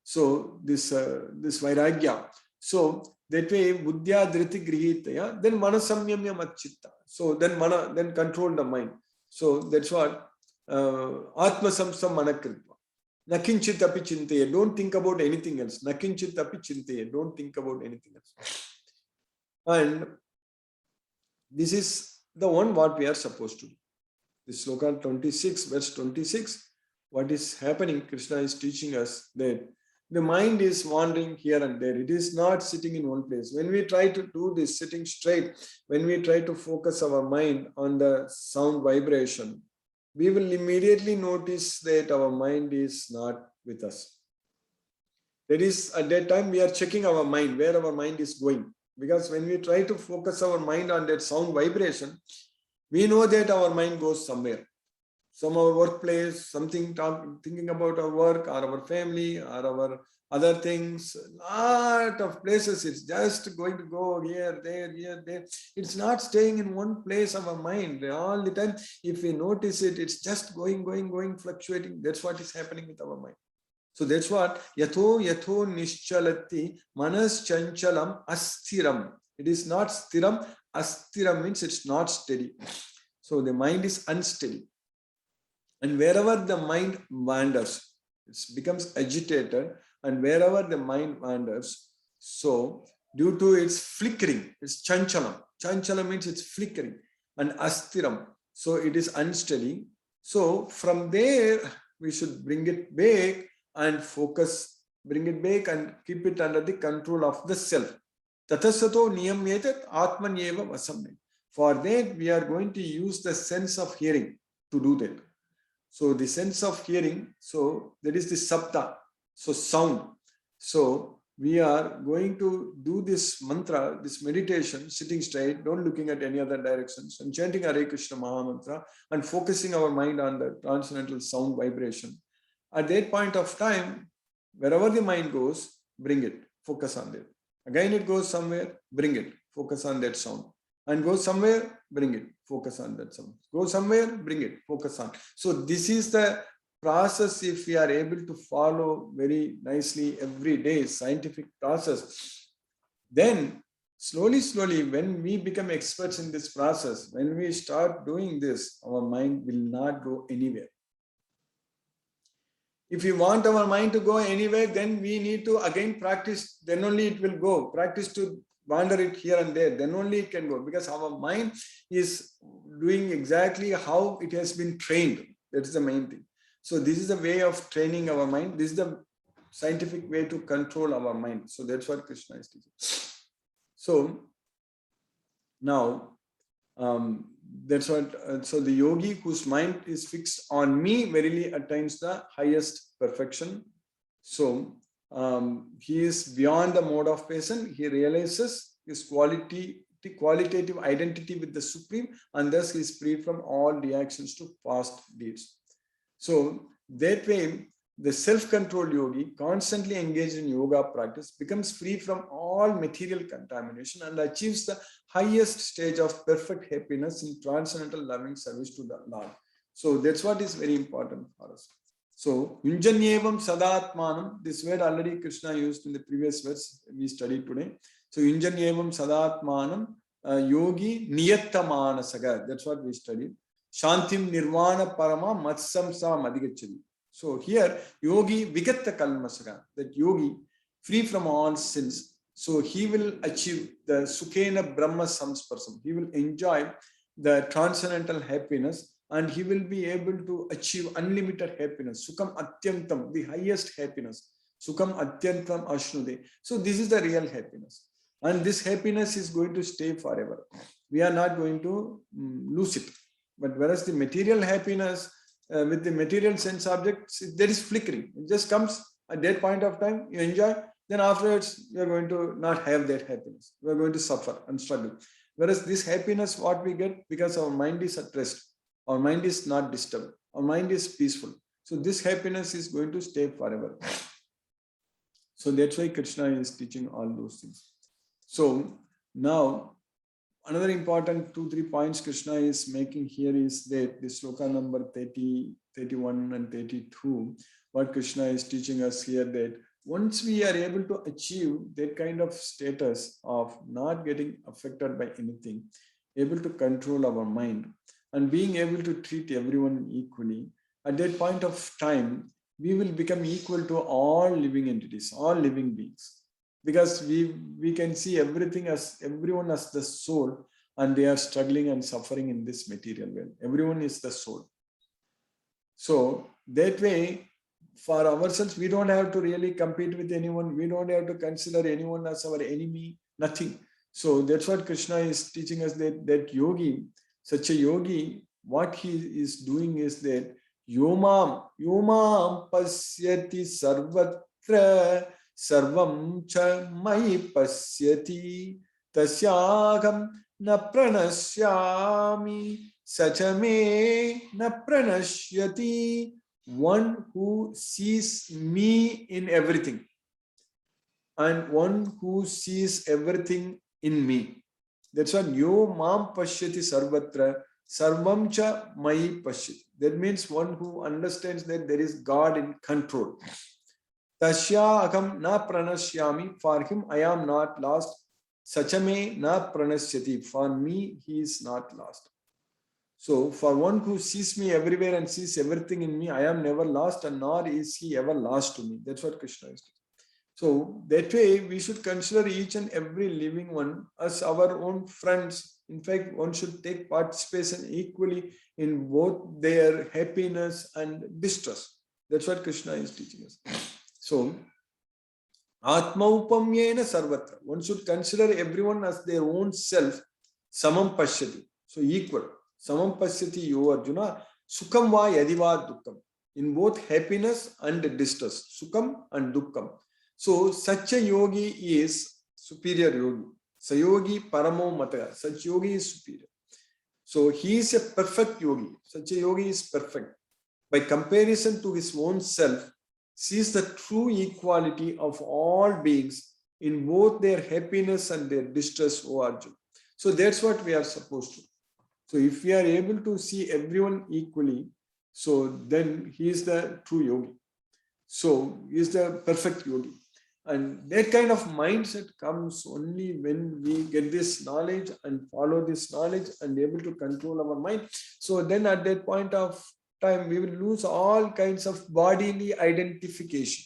So this vairagya. So that way, buddhya dhriti grihitaya, then manasamyamya machitta. So then control the mind. So that's what atma samsam manakritva. Nakinchit api chintaye. Don't think about anything else. Nakinchit api chintaye. Don't think about anything else. And this is the one what we are supposed to do. This sloka 26, verse 26. What is happening? Krishna is teaching us that the mind is wandering here and there. It is not sitting in one place. When we try to do this, sitting straight, when we try to focus our mind on the sound vibration, we will immediately notice that our mind is not with us. That is, at that time, we are checking our mind, where our mind is going. Because when we try to focus our mind on that sound vibration, we know that our mind goes somewhere. Some our workplace, something thinking about our work or our family or our other things, lot of places. It's just going to go here, there, here, there. It's not staying in one place of our mind all the time. If we notice it, it's just going, fluctuating. That's what is happening with our mind. So that's what yatho nischalati manas chanchalam asthiram. It is not stiram. Asthiram means it's not steady. So the mind is unsteady. And wherever the mind wanders, it becomes agitated, and wherever the mind wanders, so due to its flickering, it's chanchalam. Chanchalam means it's flickering, and asthiram, so it is unsteady. So from there, we should bring it back and focus, bring it back and keep it under the control of the self. Tatasato niyamyetat atmanyeva vasamne. For that, we are going to use the sense of hearing to do that. So the sense of hearing, so that is the sabda, so sound. So we are going to do this mantra, this meditation, sitting straight, don't looking at any other directions, and chanting Hare Krishna Maha Mantra and focusing our mind on the transcendental sound vibration. At that point of time, wherever the mind goes, bring it, focus on it. Again, it goes somewhere, bring it, focus on that sound. And go somewhere, bring it, focus on that sound. Go somewhere, bring it, focus on. So this is the process. If we are able to follow very nicely every day, scientific process, then slowly, when we become experts in this process, when we start doing this, our mind will not go anywhere. If we want our mind to go anywhere, then we need to again practice, then only it will go. Practice to wander it here and there, then only it can go, because our mind is doing exactly how it has been trained. That is the main thing. So this is the way of training our mind. This is the scientific way to control our mind. So that's what Krishna is teaching. So now, that's what, so the yogi whose mind is fixed on me verily attains the highest perfection. So he is beyond the mode of passion. He realizes his qualitative identity with the Supreme, and thus he is free from all reactions to past deeds. So that way, the self-controlled yogi, constantly engaged in yoga practice, becomes free from all material contamination and achieves the highest stage of perfect happiness in transcendental loving service to the Lord. So that's what is very important for us. So, Yunjanyevam Sadatmanam, this word already Krishna used in the previous verse we studied today. So, Yunjanyevam Sadatmanam, Yogi Niyattamanasaga, that's what we studied. Shantim Nirvana Parama Matsamsa Madigachadi. So here, yogi vigatta kalmasaga, that yogi free from all sins. So he will achieve the Sukhena Brahma Samsparsam. He will enjoy the transcendental happiness and he will be able to achieve unlimited happiness. Sukham Atyantam, the highest happiness. Sukham Atyantam Ashnude. So this is the real happiness. And this happiness is going to stay forever. We are not going to lose it. But whereas the material happiness, with the material sense objects, there is flickering. It just comes at that point of time, you enjoy, then afterwards you are going to not have that happiness. You are going to suffer and struggle. Whereas this happiness, what we get, because our mind is at rest, our mind is not disturbed, our mind is peaceful. So this happiness is going to stay forever. So that's why Krishna is teaching all those things. So now, another important 2-3 points Krishna is making here is that this sloka number 30, 31 and 32, what Krishna is teaching us here, that once we are able to achieve that kind of status of not getting affected by anything, able to control our mind and being able to treat everyone equally, at that point of time, we will become equal to all living entities, all living beings. Because we can see everyone as the soul, and they are struggling and suffering in this material world. Everyone is the soul. So that way, for ourselves, we don't have to really compete with anyone. We don't have to consider anyone as our enemy, nothing. So that's what Krishna is teaching us, that yogi, such a yogi, what he is doing is that yomam pasyati sarvatra sarvam cha mai pasyati tasyagam na pranashyami sachame na pranashyati. One who sees me in everything and one who sees everything in me. That's what yo mam pashyati sarvatra sarvam cha mai pashyati. That means one who understands that there is God in control. Tasya akam na pranashyami, for him I am not lost. Sachame na pranasyati, for me he is not lost. So for one who sees me everywhere and sees everything in me, I am never lost and nor is he ever lost to me. That's what Krishna is doing. So that way we should consider each and every living one as our own friends. In fact, one should take participation equally in both their happiness and distress. That's what Krishna is teaching us. So, Atmaupamyena sarvatra. One should consider everyone as their own self. Samam pashyati. So equal. Samam pasyati yo Arjuna. Sukham va yadiva dukkam. In both happiness and distress. Sukham and dukkam. So such a yogi is superior yogi. Sayogi paramo mataya. Such yogi is superior. So he is a perfect yogi. Such a yogi is perfect. By comparison to his own self, sees the true equality of all beings in both their happiness and their distress, O Arjuna. So that's what we are supposed to. So if we are able to see everyone equally, so then he is the true yogi. So he is the perfect yogi. And that kind of mindset comes only when we get this knowledge and follow this knowledge and able to control our mind. So then at that point of time, we will lose all kinds of bodily identification.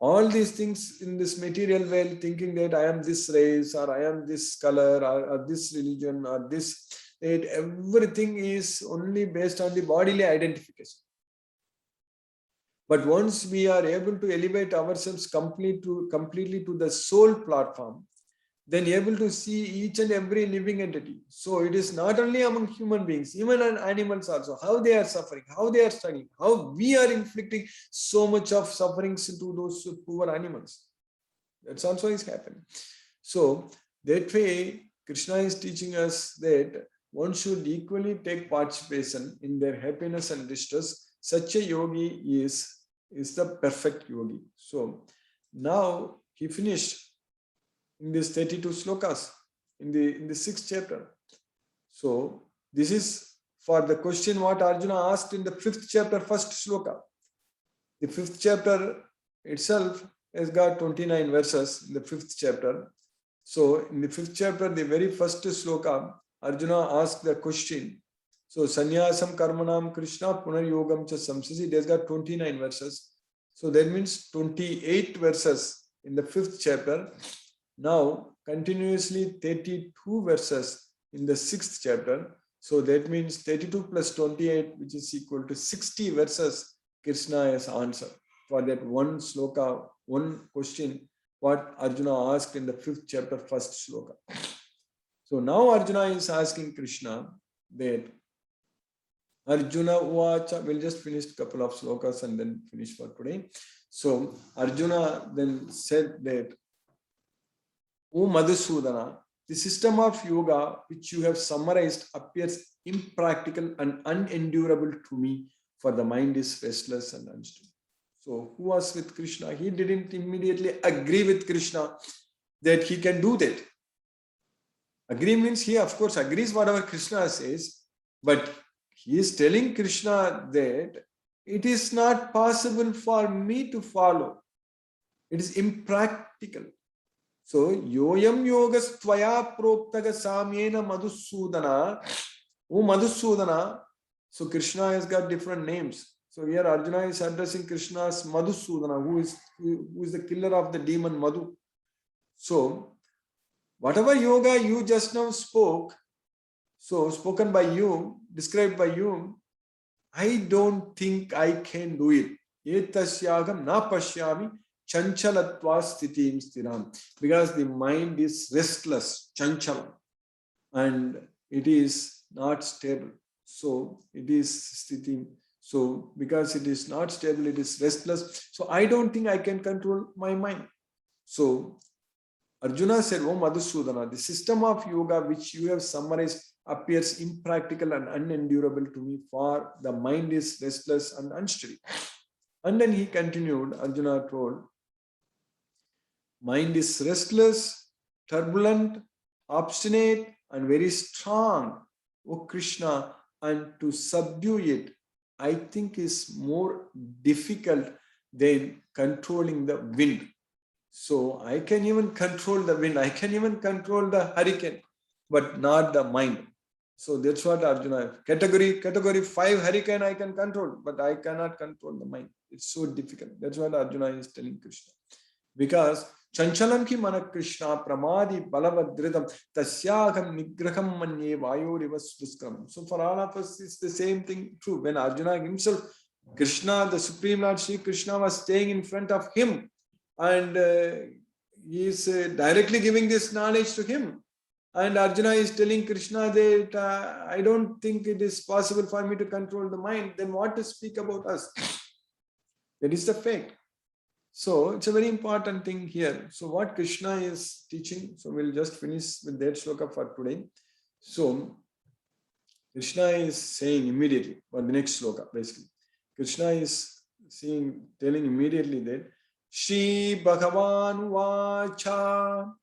All these things in this material world, thinking that I am this race or I am this color or this religion or this, that everything is only based on the bodily identification. But once we are able to elevate ourselves completely to the soul platform, then able to see each and every living entity. So it is not only among human beings, even animals also, how they are suffering, how they are struggling, how we are inflicting so much of sufferings into those poor animals. That's also is happening. So that way, Krishna is teaching us that one should equally take participation in their happiness and distress such a yogi is the perfect yogi. So now he finished in these 32 slokas in the 6th chapter. So this is for the question what Arjuna asked in the 5th chapter, 1st sloka. The 5th chapter itself has got 29 verses in the 5th chapter. So in the 5th chapter, the very first sloka, Arjuna asked the question. So Sanyasam Karmanam Krishna Punar Yogam Cha Samsasi, it has got 29 verses. So that means 28 verses in the 5th chapter. Now continuously 32 verses in the 6th chapter. So that means 32 plus 28, which is equal to 60 verses Krishna has answered for that one sloka, one question what Arjuna asked in the 5th chapter, 1st sloka. So now Arjuna is asking Krishna that Arjuna Uvacha, we'll just finish a couple of slokas and then finish for today. So Arjuna then said that, O Madhusudana, the system of yoga which you have summarized appears impractical and unendurable to me, for the mind is restless and unstable. So who was with Krishna? He didn't immediately agree with Krishna that he can do that. Agree means he of course agrees whatever Krishna says, but he is telling Krishna that it is not possible for me to follow. It is impractical. So, yoyam yogas tvaya proktaga samyena Madhusudana. Oh Madhusudana. So Krishna has got different names. So here Arjuna is addressing Krishna as Madhusudana, who is the killer of the demon Madhu. So whatever yoga you just now spoke, so spoken by you, described by you, I don't think I can do it. Etasyagam na pashyami chanchalatva sthitim stiram. Because the mind is restless, chanchala, and it is not stable. So it is sthitim. So because it is not stable, it is restless. So I don't think I can control my mind. So Arjuna said, O Madhusudana, the system of yoga which you have summarized appears impractical and unendurable to me, for the mind is restless and unsteady. And then he continued, Arjuna told, mind is restless, turbulent, obstinate, and very strong, O Krishna, and to subdue it, I think is more difficult than controlling the wind. So I can even control the wind, I can even control the hurricane, but not the mind. So that's what Arjuna, category 5 hurricane I can control, but I cannot control the mind. It's so difficult. That's what Arjuna is telling Krishna. Because chanchalam ki mana Krishna pramadi balavadridam tasyagam nigraham manye vayurivas duskram. So for all of us, it's the same thing true. When Arjuna himself, Krishna, the Supreme Lord Shri Krishna, was staying in front of him, and he is directly giving this knowledge to him. And Arjuna is telling Krishna that I don't think it is possible for me to control the mind. Then what to speak about us? That is the fact. So it's a very important thing here. So what Krishna is teaching, so we'll just finish with that shloka for today. So Krishna is saying immediately, or the next shloka basically, Krishna is telling immediately that Shri Bhagavan Vacha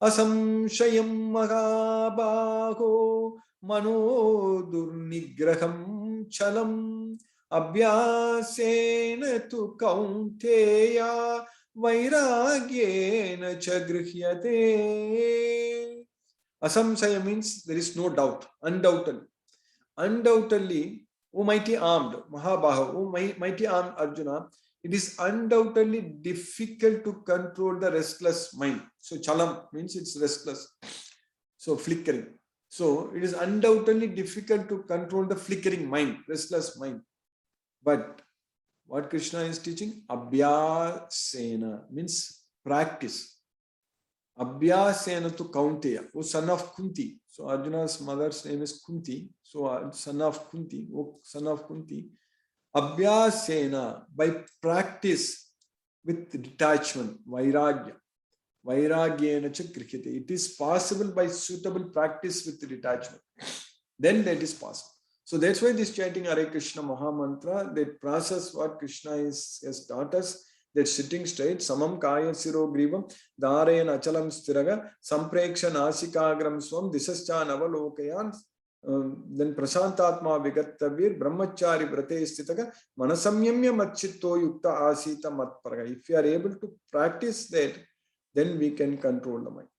Asamshayam Mahabaho Mano Durnigraham Chalam Abhyasena tu Kaunteya Vairagyena Chagrihyate. Asamshaya means there is no doubt, undoubtedly. Undoubtedly, O mighty armed Mahabaho, O mighty armed Arjuna, it is undoubtedly difficult to control the restless mind. So chalam means it's restless. So flickering. So it is undoubtedly difficult to control the flickering mind, restless mind. But what Krishna is teaching? Abhyasena means practice. Abhyasena to Kaunteya, O son of Kunti. So Arjuna's mother's name is Kunti. So son of Kunti, O son of Kunti. Abhyasena, by practice with detachment, vairagya. Vairagyena cha krihyate. It is possible by suitable practice with detachment. Then that is possible. So that's why this chanting Hare Krishna Maha Mantra, that process what Krishna has taught us, that sitting straight, samam kaya siro grivam, dharayan achalam stiraga, sampreksha nasikagram swam, disascha navalokayans, then prasantatma vigattavir, brahmachari vrate stitaga, manasamyamya machitto yukta asita matparaga. If you are able to practice that, then we can control the mind.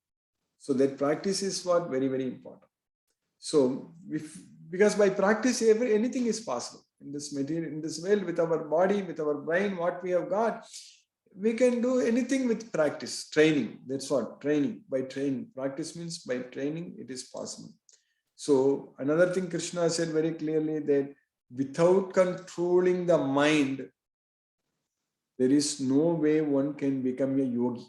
So that practice is what very, very important. So because by practice, anything is possible in this material, in this world, with our body, with our brain, what we have got, we can do anything with practice, training. That's what training, by training. Practice means by training, it is possible. So another thing Krishna said very clearly, that without controlling the mind, there is no way one can become a yogi.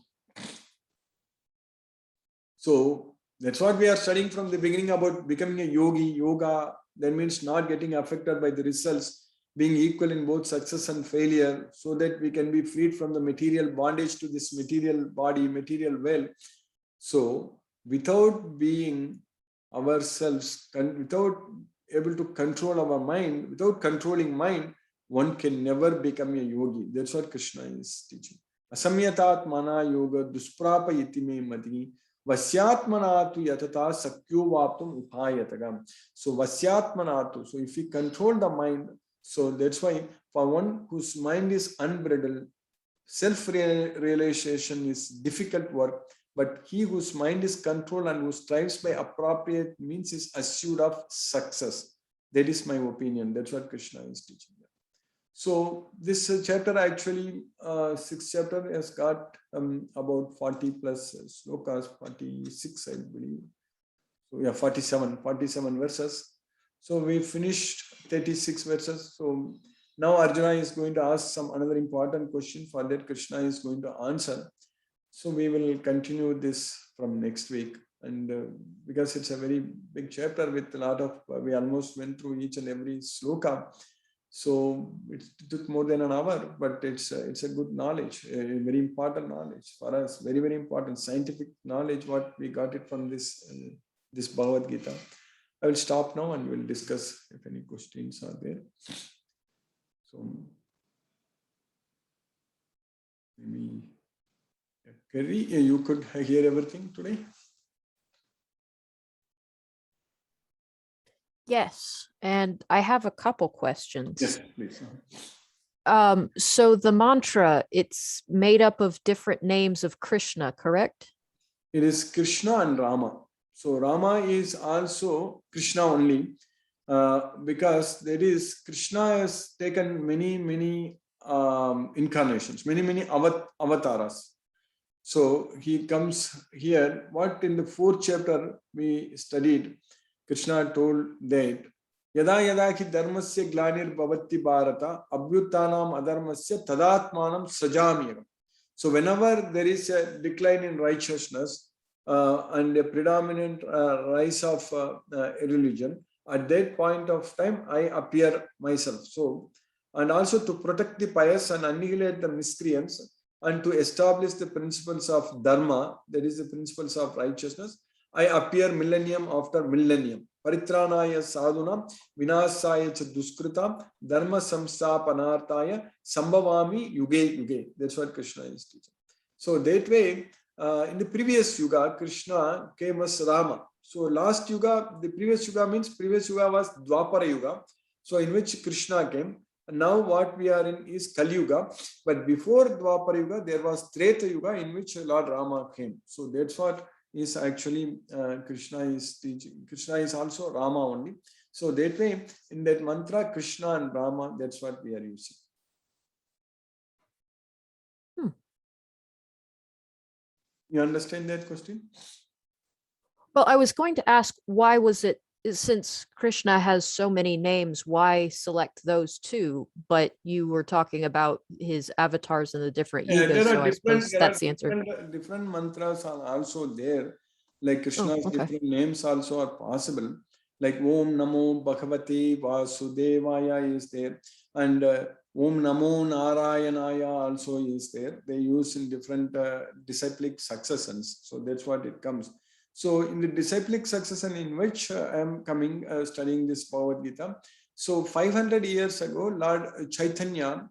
So that's what we are studying from the beginning about becoming a yogi. Yoga, that means not getting affected by the results, being equal in both success and failure, so that we can be freed from the material bondage to this material body, material world. So without being ourselves, without able to control our mind, without controlling mind, one can never become a yogi. That's what Krishna is teaching. Asamyatat mana yoga dusprapa itime mati. Vasyatmanatu yatata sakyo vaptum upayatagam. So Vasyatmanatu. So if we control the mind, so that's why for one whose mind is unbridled, self-realization is difficult work, but he whose mind is controlled and who strives by appropriate means is assured of success. That is my opinion. That's what Krishna is teaching. So this chapter actually, sixth chapter has got about 40 plus slokas, 46 I believe. So yeah, 47 verses. So we finished 36 verses. So now Arjuna is going to ask some another important question. For that Krishna is going to answer. So we will continue this from next week. And because it's a very big chapter with a lot of, we almost went through each and every sloka. So it took more than an hour, but it's a good knowledge, a very important knowledge for us, very, very important scientific knowledge, what we got it from this Bhagavad Gita. I will stop now and we'll discuss if any questions are there. So maybe Kerry, you could hear everything today? Yes, and I have a couple questions. Yes, please. So the mantra, it's made up of different names of Krishna, correct? It is Krishna and Rama. So Rama is also Krishna only, because there is Krishna has taken many incarnations, many avatars. So he comes here. What in the 4th chapter we studied, Krishna told that Yada yada ki dharmasya glanir bhavati bharata abhyuttanam adharmasya tadatmanam sajamyam. So whenever there is a decline in righteousness and a predominant rise of religion, at that point of time I appear myself. So, and also to protect the pious and annihilate the miscreants, and to establish the principles of dharma, that is the principles of righteousness, I appear millennium after millennium. Paritranaya sadhunam vinasaya cha duskritam dharma samstapanartaya sambhavami yuge yuge. That's what Krishna is teaching. So that way, in the previous yuga, Krishna came as Rama. So last yuga, the previous yuga means previous yuga was Dwapara yuga. So in which Krishna came. And now what we are in is Kali Yuga. But before Dwapara Yuga, there was Treta Yuga in which Lord Rama came. So that's what is actually Krishna is teaching. Krishna is also Rama only. So that way, in that mantra, Krishna and Rama, that's what we are using. You understand that question? Well, I was going to ask, why was it, since Krishna has so many names, why select those two? But you were talking about his avatars in the different yugas, so I suppose that's the answer. Different mantras are also there. Like Krishna's different names also are possible. Like Om Namo Bhagavate Vasudevaya is there. And Om Namo Narayanaya also is there. They use in different disciplic successions. So that's what it comes. So in the disciplic succession in which I am coming, studying this Bhagavad Gita. So 500 years ago, Lord Chaitanya,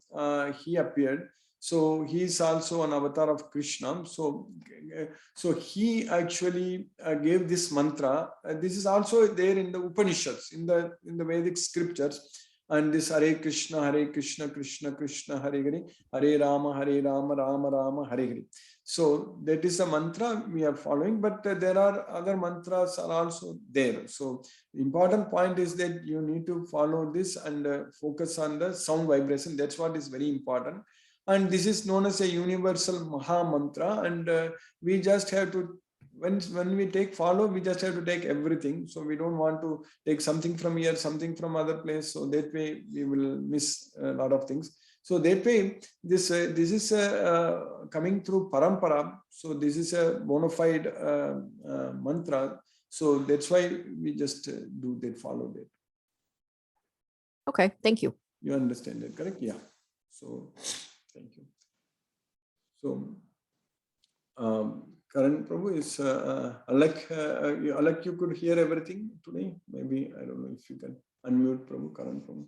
he appeared. So he is also an avatar of Krishna. So he actually gave this mantra. This is also there in the Upanishads, in the Vedic scriptures. And this Hare Krishna, Krishna Krishna, Hare Hare, Hare Rama, Rama Rama, Hare Hare. So that is the mantra we are following, but there are other mantras are also there. So the important point is that you need to follow this and focus on the sound vibration. That's what is very important. And this is known as a universal Maha Mantra. And we just have to, when we take follow, we just have to take everything. So we don't want to take something from here, something from other place. So that way we will miss a lot of things. So that way, this is coming through parampara. So this is a bona fide mantra. So that's why we just do that, follow that. Okay, thank you. You understand that, correct? Yeah. So thank you. So Karan Prabhu is Alak, you could hear everything today. Maybe I don't know if you can unmute Prabhu, Karan Prabhu.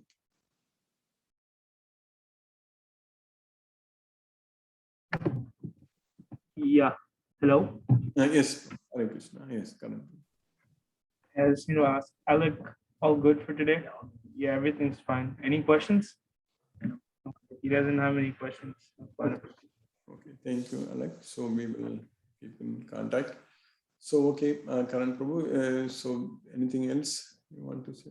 Yeah. Hello. Yes, Hare Krishna. Yes, Karan. As you know, I look all good for today. Yeah, everything's fine. Any questions? He doesn't have any questions. Okay, thank you, Alex. So we will keep in contact. So okay, Karan Prabhu. So anything else you want to say?